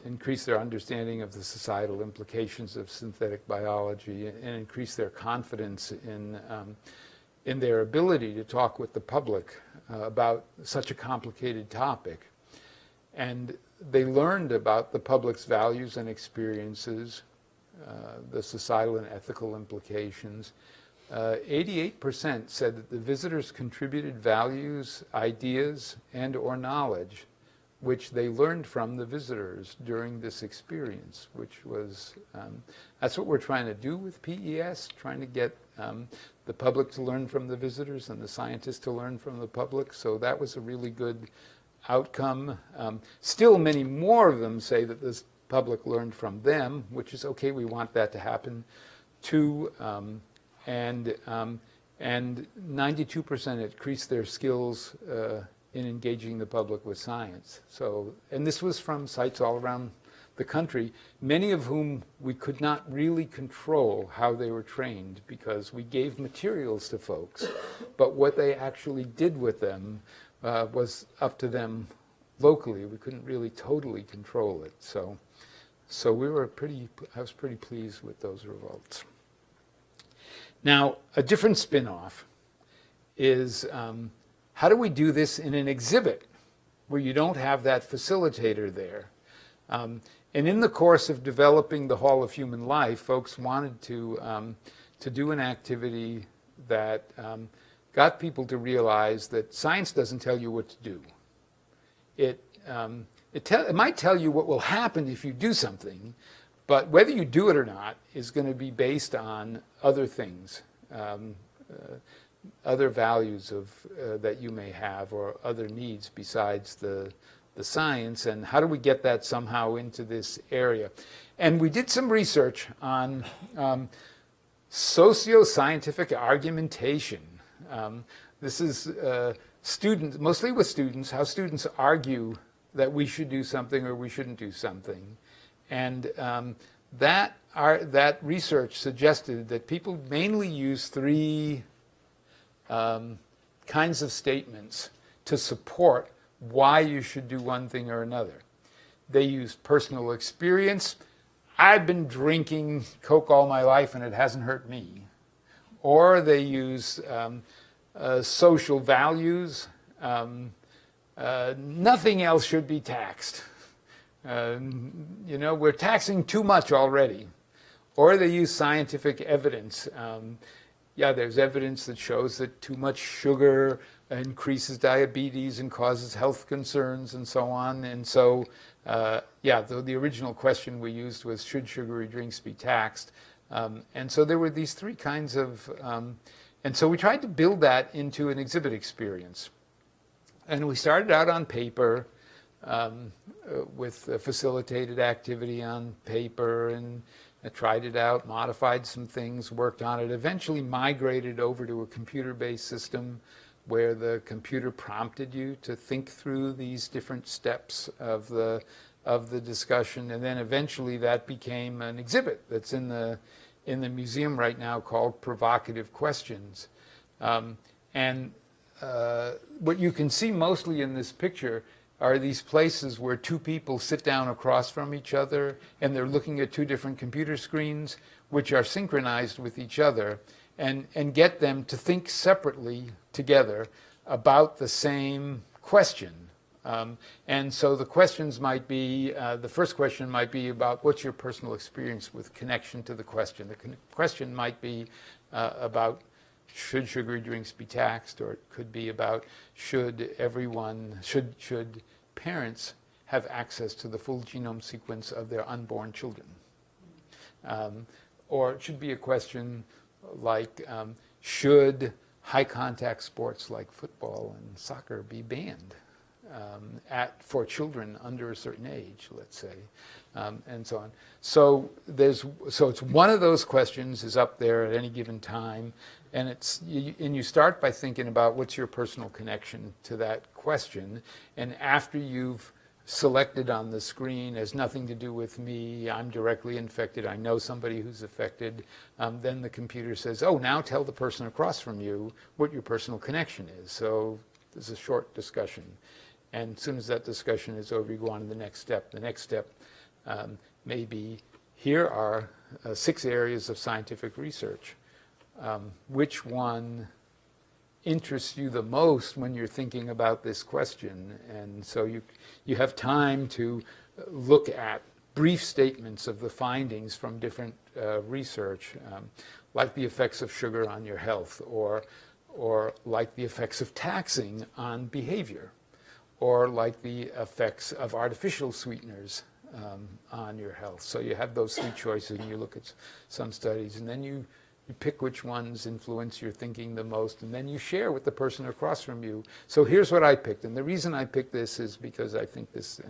increased their understanding of the societal implications of synthetic biology, and increased their confidence in their ability to talk with the public about such a complicated topic. And they learned about the public's values and experiences, the societal and ethical implications. 88% said that the visitors contributed values, ideas, and or knowledge which they learned from the visitors during this experience, which was, that's what we're trying to do with PES, trying to get the public to learn from the visitors and the scientists to learn from the public. So that was a really good outcome. Still, many more of them say that the public learned from them, which is okay, we want that to happen too. And 92% increased their skills in engaging the public with science. So, and this was from sites all around the country, many of whom we could not really control how they were trained because we gave materials to folks, but what they actually did with them was up to them locally. We couldn't really totally control it. So I was pretty pleased with those results. Now, a different spin-off is how do we do this in an exhibit where you don't have that facilitator there? And in the course of developing the Hall of Human Life, folks wanted to do an activity that got people to realize that science doesn't tell you what to do. It might tell you what will happen if you do something, but whether you do it or not is going to be based on other things, other values that you may have, or other needs besides the science. And how do we get that somehow into this area? And we did some research on socio-scientific argumentation. This is students, mostly with students, how students argue that we should do something or we shouldn't do something. And that research suggested that people mainly use three kinds of statements to support why you should do one thing or another. They use personal experience. I've been drinking Coke all my life and it hasn't hurt me. Or they use social values. Nothing else should be taxed. We're taxing too much already. Or they use scientific evidence. There's evidence that shows that too much sugar increases diabetes and causes health concerns and so on. And so, the original question we used was, should sugary drinks be taxed? And so there were these three kinds of, and so we tried to build that into an exhibit experience. And we started out on paper with a facilitated activity on paper, and I tried it out, modified some things, worked on it, eventually migrated over to a computer-based system where the computer prompted you to think through these different steps of the discussion, and then eventually that became an exhibit that's in the museum right now called Provocative Questions. What you can see mostly in this picture are these places where two people sit down across from each other and they're looking at two different computer screens which are synchronized with each other, and get them to think separately together about the same question. And so the questions might be, the first question might be about what's your personal experience with connection to the question. The question might be about should sugary drinks be taxed, or it could be about should parents have access to the full genome sequence of their unborn children. Or it should be a question like, should high contact sports like football and soccer be banned for children under a certain age, let's say, and so on. So it's one of those questions is up there at any given time, and you start by thinking about what's your personal connection to that question, and after you've selected on the screen has nothing to do with me, I'm directly infected, I know somebody who's affected, then the computer says, oh, now tell the person across from you what your personal connection is. So there's a short discussion. And as soon as that discussion is over, you go on to the next step. The next step may be, here are 6 areas of scientific research. Which one interests you the most when you're thinking about this question? And so you have time to look at brief statements of the findings from different research, like the effects of sugar on your health, or like the effects of taxing on behavior, or like the effects of artificial sweeteners on your health. So you have those 3 choices, and you look at some studies, and then you pick which ones influence your thinking the most, and then you share with the person across from you. So here's what I picked, and the reason I picked this is because I think this,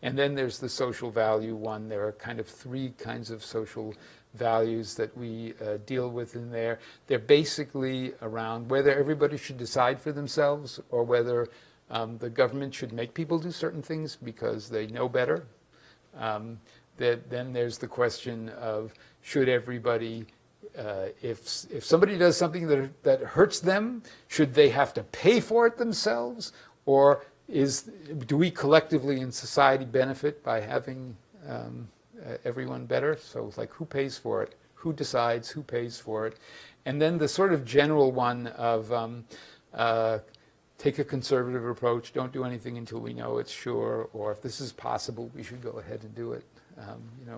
and then there's the social value one. There are kind of 3 kinds of social values that we deal with in there. They're basically around whether everybody should decide for themselves, or whether the government should make people do certain things because they know better. Then there's the question of should everybody, if somebody does something that hurts them, should they have to pay for it themselves, or do we collectively in society benefit by having everyone better? So it's like, who pays for it? Who decides? Who pays for it? And then the sort of general one of take a conservative approach, don't do anything until we know it's sure, or if this is possible, we should go ahead and do it,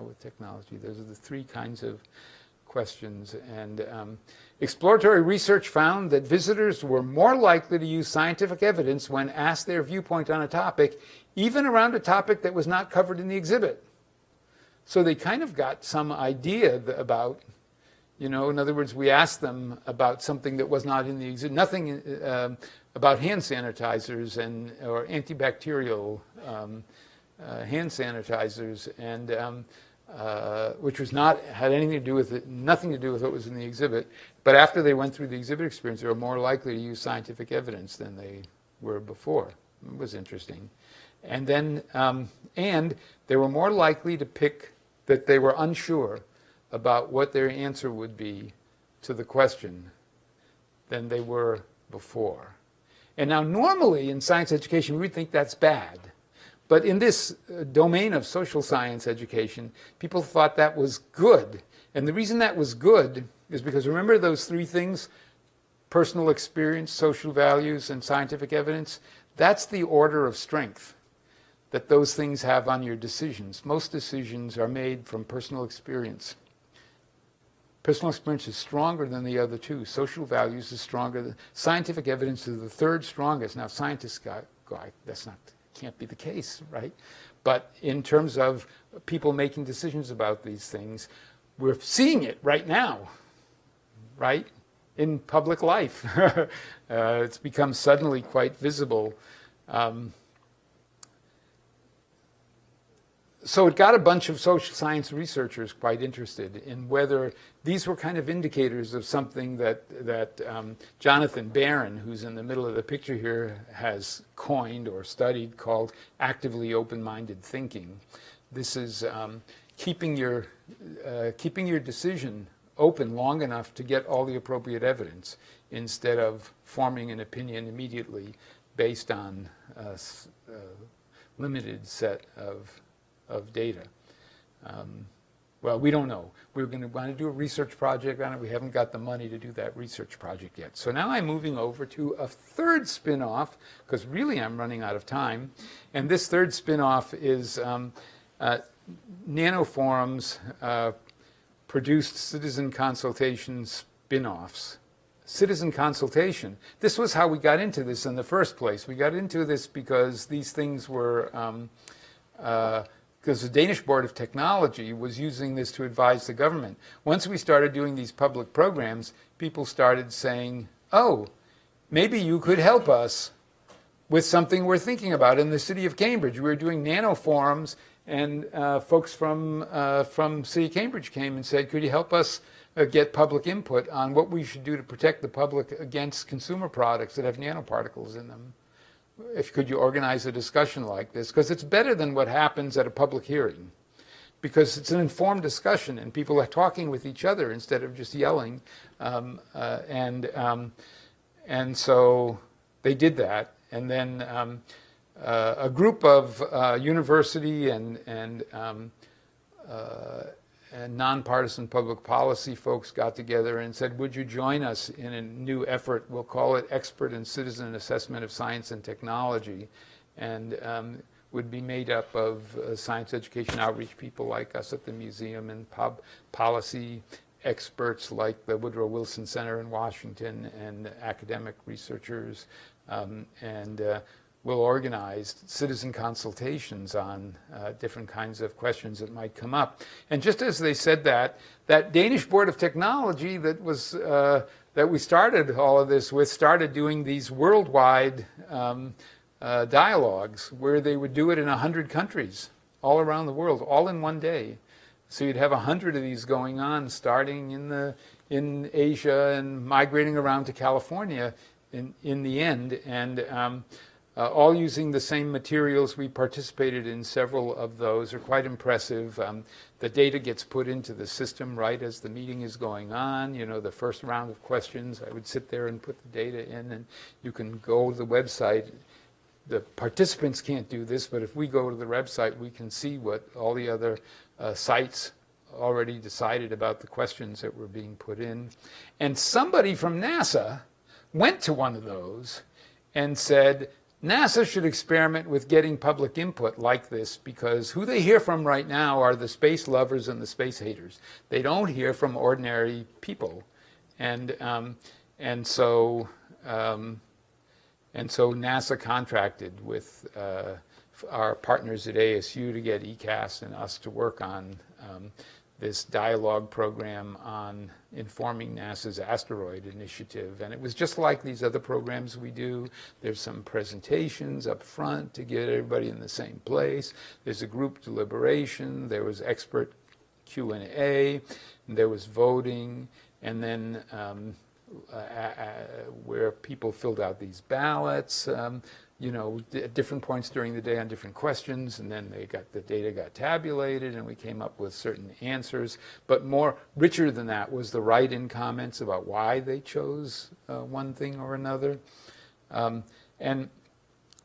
with technology. Those are the three kinds of questions. And exploratory research found that visitors were more likely to use scientific evidence when asked their viewpoint on a topic, even around a topic that was not covered in the exhibit. So they kind of got some idea about, in other words, we asked them about something that was not in the exhibit, nothing about hand sanitizers or antibacterial hand sanitizers, and which had anything to do with it, nothing to do with what was in the exhibit. But after they went through the exhibit experience, they were more likely to use scientific evidence than they were before. It was interesting. And then, and they were more likely to pick that they were unsure about what their answer would be to the question than they were before. And now normally in science education, we would think that's bad. But in this domain of social science education, people thought that was good. And the reason that was good is because, remember those three things, personal experience, social values, and scientific evidence? That's the order of strength that those things have on your decisions. Most decisions are made from personal experience. Personal experience is stronger than the other two. Social values is stronger than scientific evidence is the third strongest. Now scientists go, can't be the case, right? But in terms of people making decisions about these things, we're seeing it right now, right? In public life. It's become suddenly quite visible. So it got a bunch of social science researchers quite interested in whether these were kind of indicators of something that Jonathan Barron, who's in the middle of the picture here, has coined or studied, called actively open-minded thinking. This is keeping your decision open long enough to get all the appropriate evidence instead of forming an opinion immediately based on a limited set of data. Well, we don't know. We're going to want to do a research project on it. We haven't got the money to do that research project yet. So now I'm moving over to a third spin-off, because really I'm running out of time. And this third spin-off is Nano Forum's produced citizen consultation spin-offs. Citizen consultation. This was how we got into this in the first place. We got into this because these things were because the Danish Board of Technology was using this to advise the government. Once we started doing these public programs, people started saying, oh, maybe you could help us with something we're thinking about. In the city of Cambridge, we were doing nano forums, and folks from City of Cambridge came and said, could you help us get public input on what we should do to protect the public against consumer products that have nanoparticles in them? Could you organize a discussion like this? Because it's better than what happens at a public hearing. Because it's an informed discussion and people are talking with each other instead of just yelling. And so they did that. And then a group of university and nonpartisan public policy folks got together and said, would you join us in a new effort? We'll call it Expert and Citizen Assessment of Science and Technology, and would be made up of science education outreach people like us at the museum and policy experts like the Woodrow Wilson Center in Washington and academic researchers, and we'll organize citizen consultations on different kinds of questions that might come up. And just as they said that Danish Board of Technology that was that we started all of this with started doing these worldwide dialogues where they would do it in 100 countries all around the world, all in one day. So you'd have 100 of these going on, starting in Asia and migrating around to California in the end, and all using the same materials. We participated in several of those. They're quite impressive. The data gets put into the system right as the meeting is going on. You know, the first round of questions, I would sit there and put the data in, and you can go to the website the participants can't do this, but if we go to the website, we can see what all the other sites already decided about the questions that were being put in. And somebody from NASA went to one of those and said, NASA should experiment with getting public input like this, because who they hear from right now are the space lovers and the space haters. They don't hear from ordinary people. And so NASA contracted with our partners at ASU to get ECAS and us to work on this dialogue program on informing NASA's asteroid initiative. And it was just like these other programs we do. There's some presentations up front to get everybody in the same place. There's a group deliberation. There was expert Q&A. And there was voting. And then where people filled out these ballots, you know, at different points during the day on different questions, and then the data got tabulated, and we came up with certain answers. But more richer than that was the write-in comments about why they chose one thing or another. And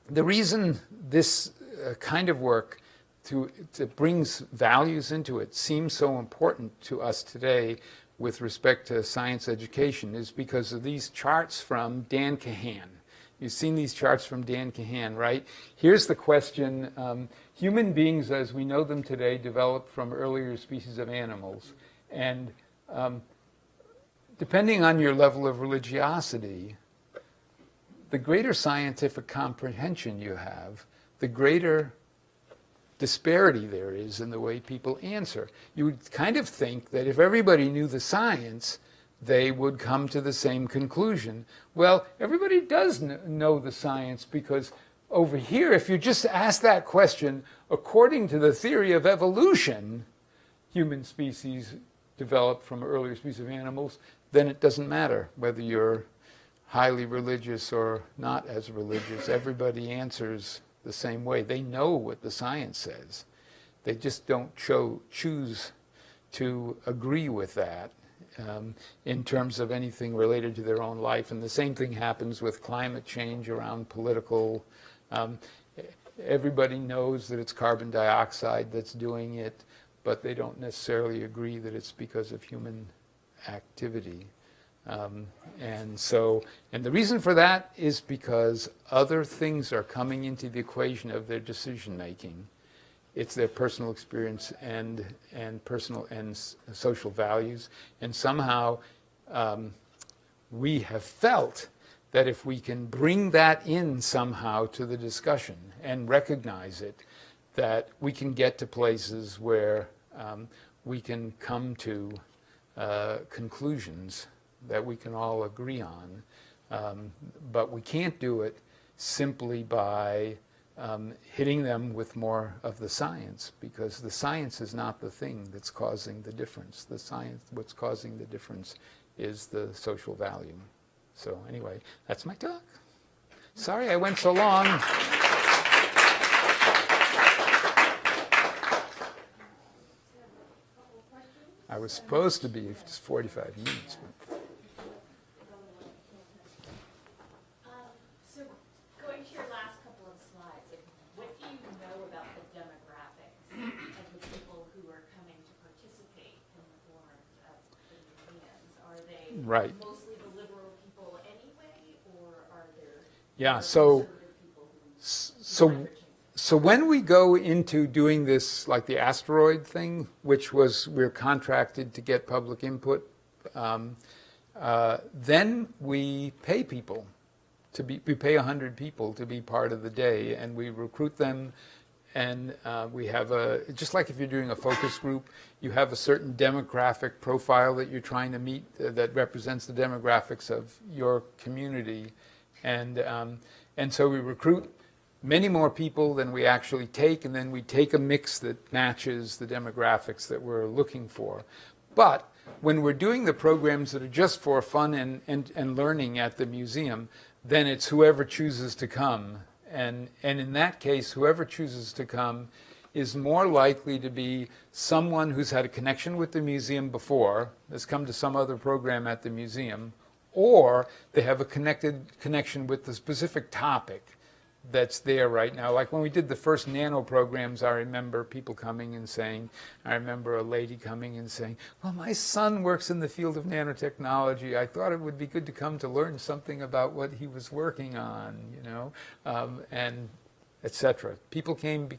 the reason this kind of work that brings values into it seems so important to us today with respect to science education is because of these charts from Dan Kahan. You've seen these charts from Dan Kahan, right? Here's the question, human beings as we know them today developed from earlier species of animals. And depending on your level of religiosity, the greater scientific comprehension you have, the greater disparity there is in the way people answer. You would kind of think that if everybody knew the science, they would come to the same conclusion. Well, everybody does know the science, because over here, if you just ask that question, according to the theory of evolution, human species developed from earlier species of animals, then it doesn't matter whether you're highly religious or not as religious. Everybody answers the same way. They know what the science says. They just don't choose to agree with that in terms of anything related to their own life. And the same thing happens with climate change around political. Everybody knows that it's carbon dioxide that's doing it, but they don't necessarily agree that it's because of human activity. And the reason for that is because other things are coming into the equation of their decision making. It's their personal experience and personal and social values. And somehow we have felt that if we can bring that in somehow to the discussion and recognize it, that we can get to places where we can come to conclusions that we can all agree on. But we can't do it simply by hitting them with more of the science, because the science is not the thing that's causing the difference. The science, what's causing the difference is the social value. So anyway, that's my talk. Sorry I went so long. I was supposed to be just 45 minutes. So going to your last couple of slides, what do you know about the demographics of the people who are coming to participate in the form of the museums? Are they Right. mostly the liberal people anyway, or are there So conservative people who So when we go into doing this, like the asteroid thing, which was we're contracted to get public input, then we pay people we pay 100 people to be part of the day, and we recruit them, and we have just like if you're doing a focus group, you have a certain demographic profile that you're trying to meet that represents the demographics of your community, and so we recruit many more people than we actually take, and then we take a mix that matches the demographics that we're looking for. But when we're doing the programs that are just for fun and learning at the museum, then it's whoever chooses to come. And in that case, whoever chooses to come is more likely to be someone who's had a connection with the museum before, has come to some other program at the museum, or they have a connection with the specific topic that's there right now. Like when we did the first Nano programs, I remember people coming and saying, I remember a lady coming and saying, well, my son works in the field of nanotechnology. I thought it would be good to come to learn something about what he was working on, you know, and etc. People came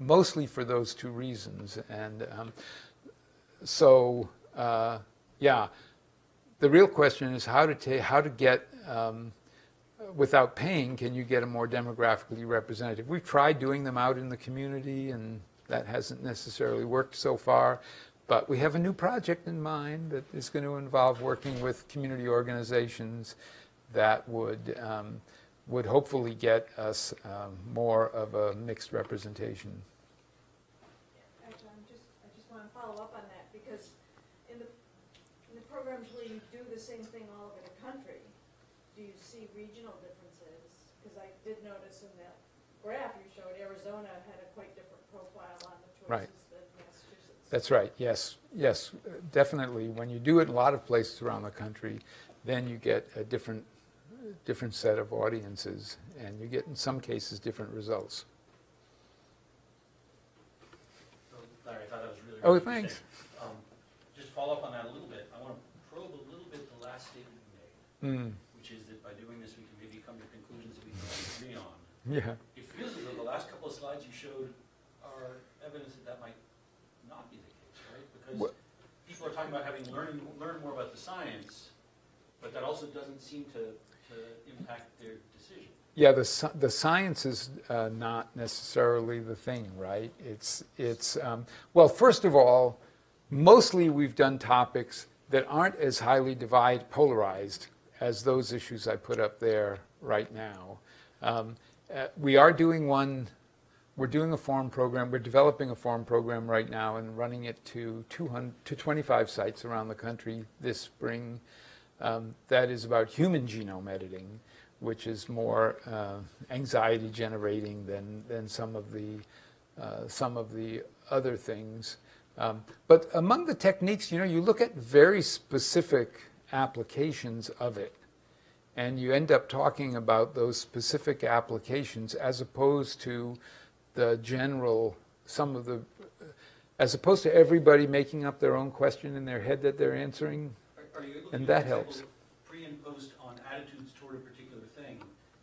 mostly for those two reasons. And yeah, the real question is how to get, without paying, can you get a more demographically representative? We've tried doing them out in the community, and that hasn't necessarily worked so far. But we have a new project in mind that is going to involve working with community organizations that would hopefully get us more of a mixed representation. Actually, I just want to follow up on that, because in the programs where you do the same thing all over the country, do you see regional differences? Because I did notice in that graph you showed, Arizona had a quite different profile on the choices Right. than Massachusetts. That's right, yes, yes, definitely. When you do it in a lot of places around the country, then you get a different set of audiences, and you get, in some cases, different results. So, Larry, I thought that was really, Oh, really thanks. interesting. Just follow up on that a little bit. I want to probe a little bit the last statement you made, which is that by doing this, we can maybe come to conclusions that we can all agree on. Yeah. It feels as though the last couple of slides you showed are evidence that that might not be the case, right? Because people are talking about having learn more about the science, but that also doesn't seem to impact their decision. Yeah, the science is not necessarily the thing, right? It's well, first of all, mostly we've done topics that aren't as highly polarized as those issues I put up there right now. We are doing one. We're doing a forum program. We're developing a forum program right now and running it to 25 sites around the country this spring. That is about human genome editing, which is more anxiety generating than some of the other things. But among the techniques, you know, you look at very specific applications of it, and you end up talking about those specific applications as opposed to the general, as opposed to everybody making up their own question in their head that they're answering. Are you looking And at, that for example, helps. pre and post on attitudes toward a particular thing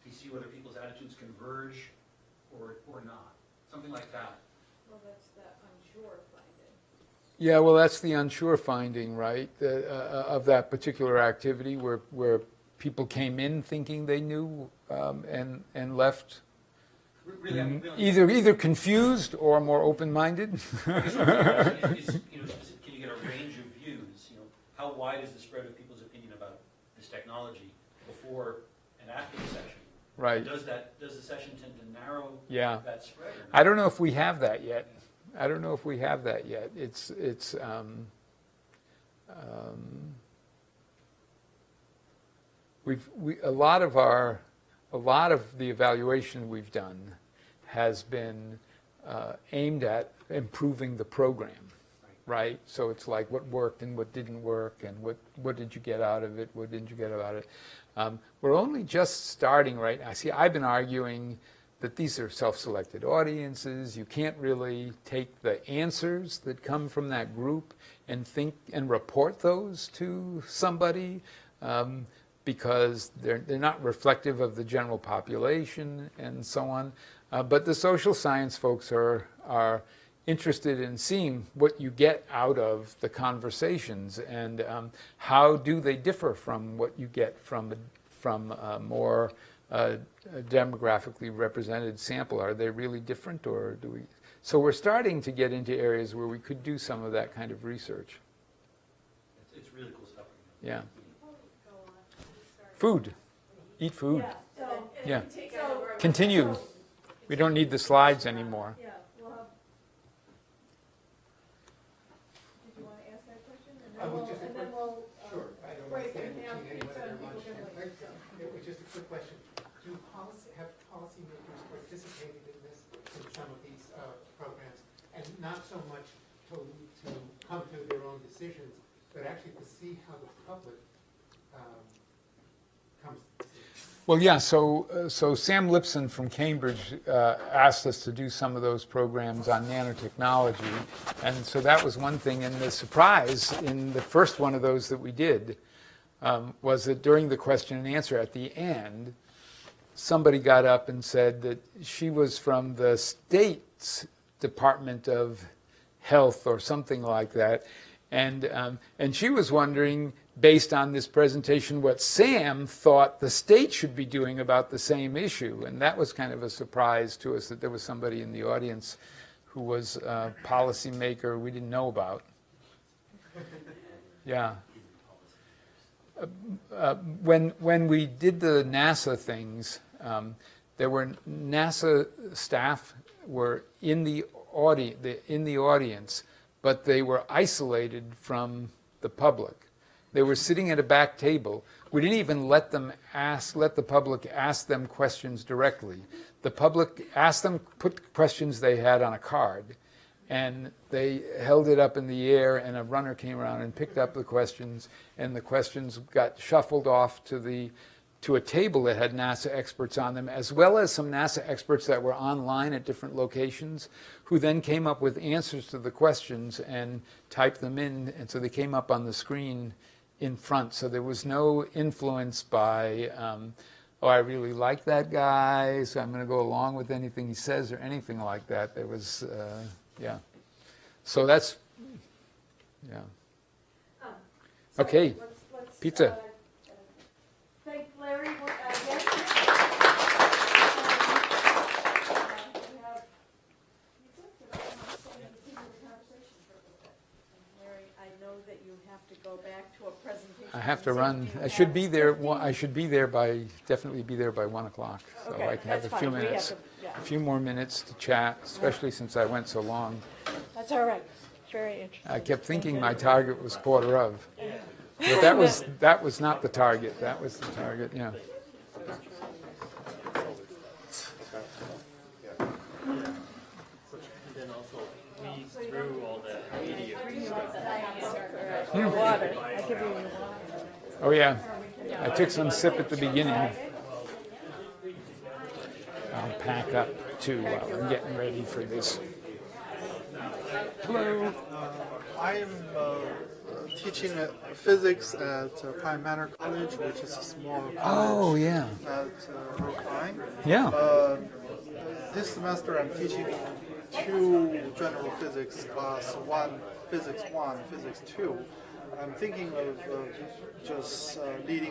to see whether people's attitudes converge or not? Something like that. Well, that's that unsure finding. Yeah, well, that's the unsure finding, right, of that particular activity where people came in thinking they knew and left Really, either confused or more open-minded. can you get a range of views? You know, how wide is the spread of people's opinion about this technology before and after the session? Right. Does the session tend to narrow that spread? Or not? I don't know if we have that yet. It's a lot of the evaluation we've done has been aimed at improving the program, right? So it's like what worked and what didn't work, and what did you get out of it, what didn't you get out of it. We're only just starting right now. See, I've been arguing that these are self-selected audiences. You can't really take the answers that come from that group and think and report those to somebody. Because they're not reflective of the general population and so on. But the social science folks are interested in seeing what you get out of the conversations and how do they differ from what you get from a more demographically represented sample. Are they really different, or do we? So we're starting to get into areas where we could do some of that kind of research. It's really cool stuff. Yeah. Food. Eat food. Yeah. Yeah. Continue. We don't need the slides anymore. Yeah. We'll have. Did you want to ask that question? And then we'll Sure, I don't break and understand have teaching pizza anyone and at people lunch. can leave. It was just a quick question. Have policymakers participated in this, in some of these programs, and not so much to come to their own decisions, but actually to see how the public comes to decisions? Well, yeah, so Sam Lipson from Cambridge asked us to do some of those programs on nanotechnology, and so that was one thing. And the surprise in the first one of those that we did was that during the question and answer at the end, somebody got up and said that she was from the state's Department of Health or something like that, and she was wondering, based on this presentation, what Sam thought the state should be doing about the same issue. And that was kind of a surprise to us, that there was somebody in the audience who was a policymaker we didn't know about. Yeah. When we did the NASA things, there were NASA staff were in the audience, but they were isolated from the public. They were sitting at a back table. We didn't even let the public ask them questions directly. The public asked them, put questions they had on a card, and they held it up in the air, and a runner came around and picked up the questions, and the questions got shuffled off to a table that had NASA experts on them, as well as some NASA experts that were online at different locations, who then came up with answers to the questions and typed them in, and so they came up on the screen in front. So there was no influence by, oh, I really like that guy, so I'm going to go along with anything he says or anything like that. There was, yeah. So that's, yeah. So Okay. let's, Pizza. Thank Larry again. We have Larry, I know that you have to go back to a presentation. I have to So run. do you I should have be there. 15? I should be there by, definitely be there by 1 o'clock. So Okay, I can have that's a few fine. We have minutes, to- yeah. a few more minutes to chat, especially since I went so long. That's all right. Very interesting. I kept thinking my target was quarter of, but that was not the target. That was the target. Yeah. And then also weed through all that media. Water. I give you water. Oh yeah. I took some sip at the beginning. I'll pack up too while I'm getting ready for this. Hello. I am teaching physics at Pine Manor College, which is a small college Oh yeah. at Brookline. Yeah. This semester I'm teaching 2 general physics class, physics 1, physics 2. I'm thinking of just leading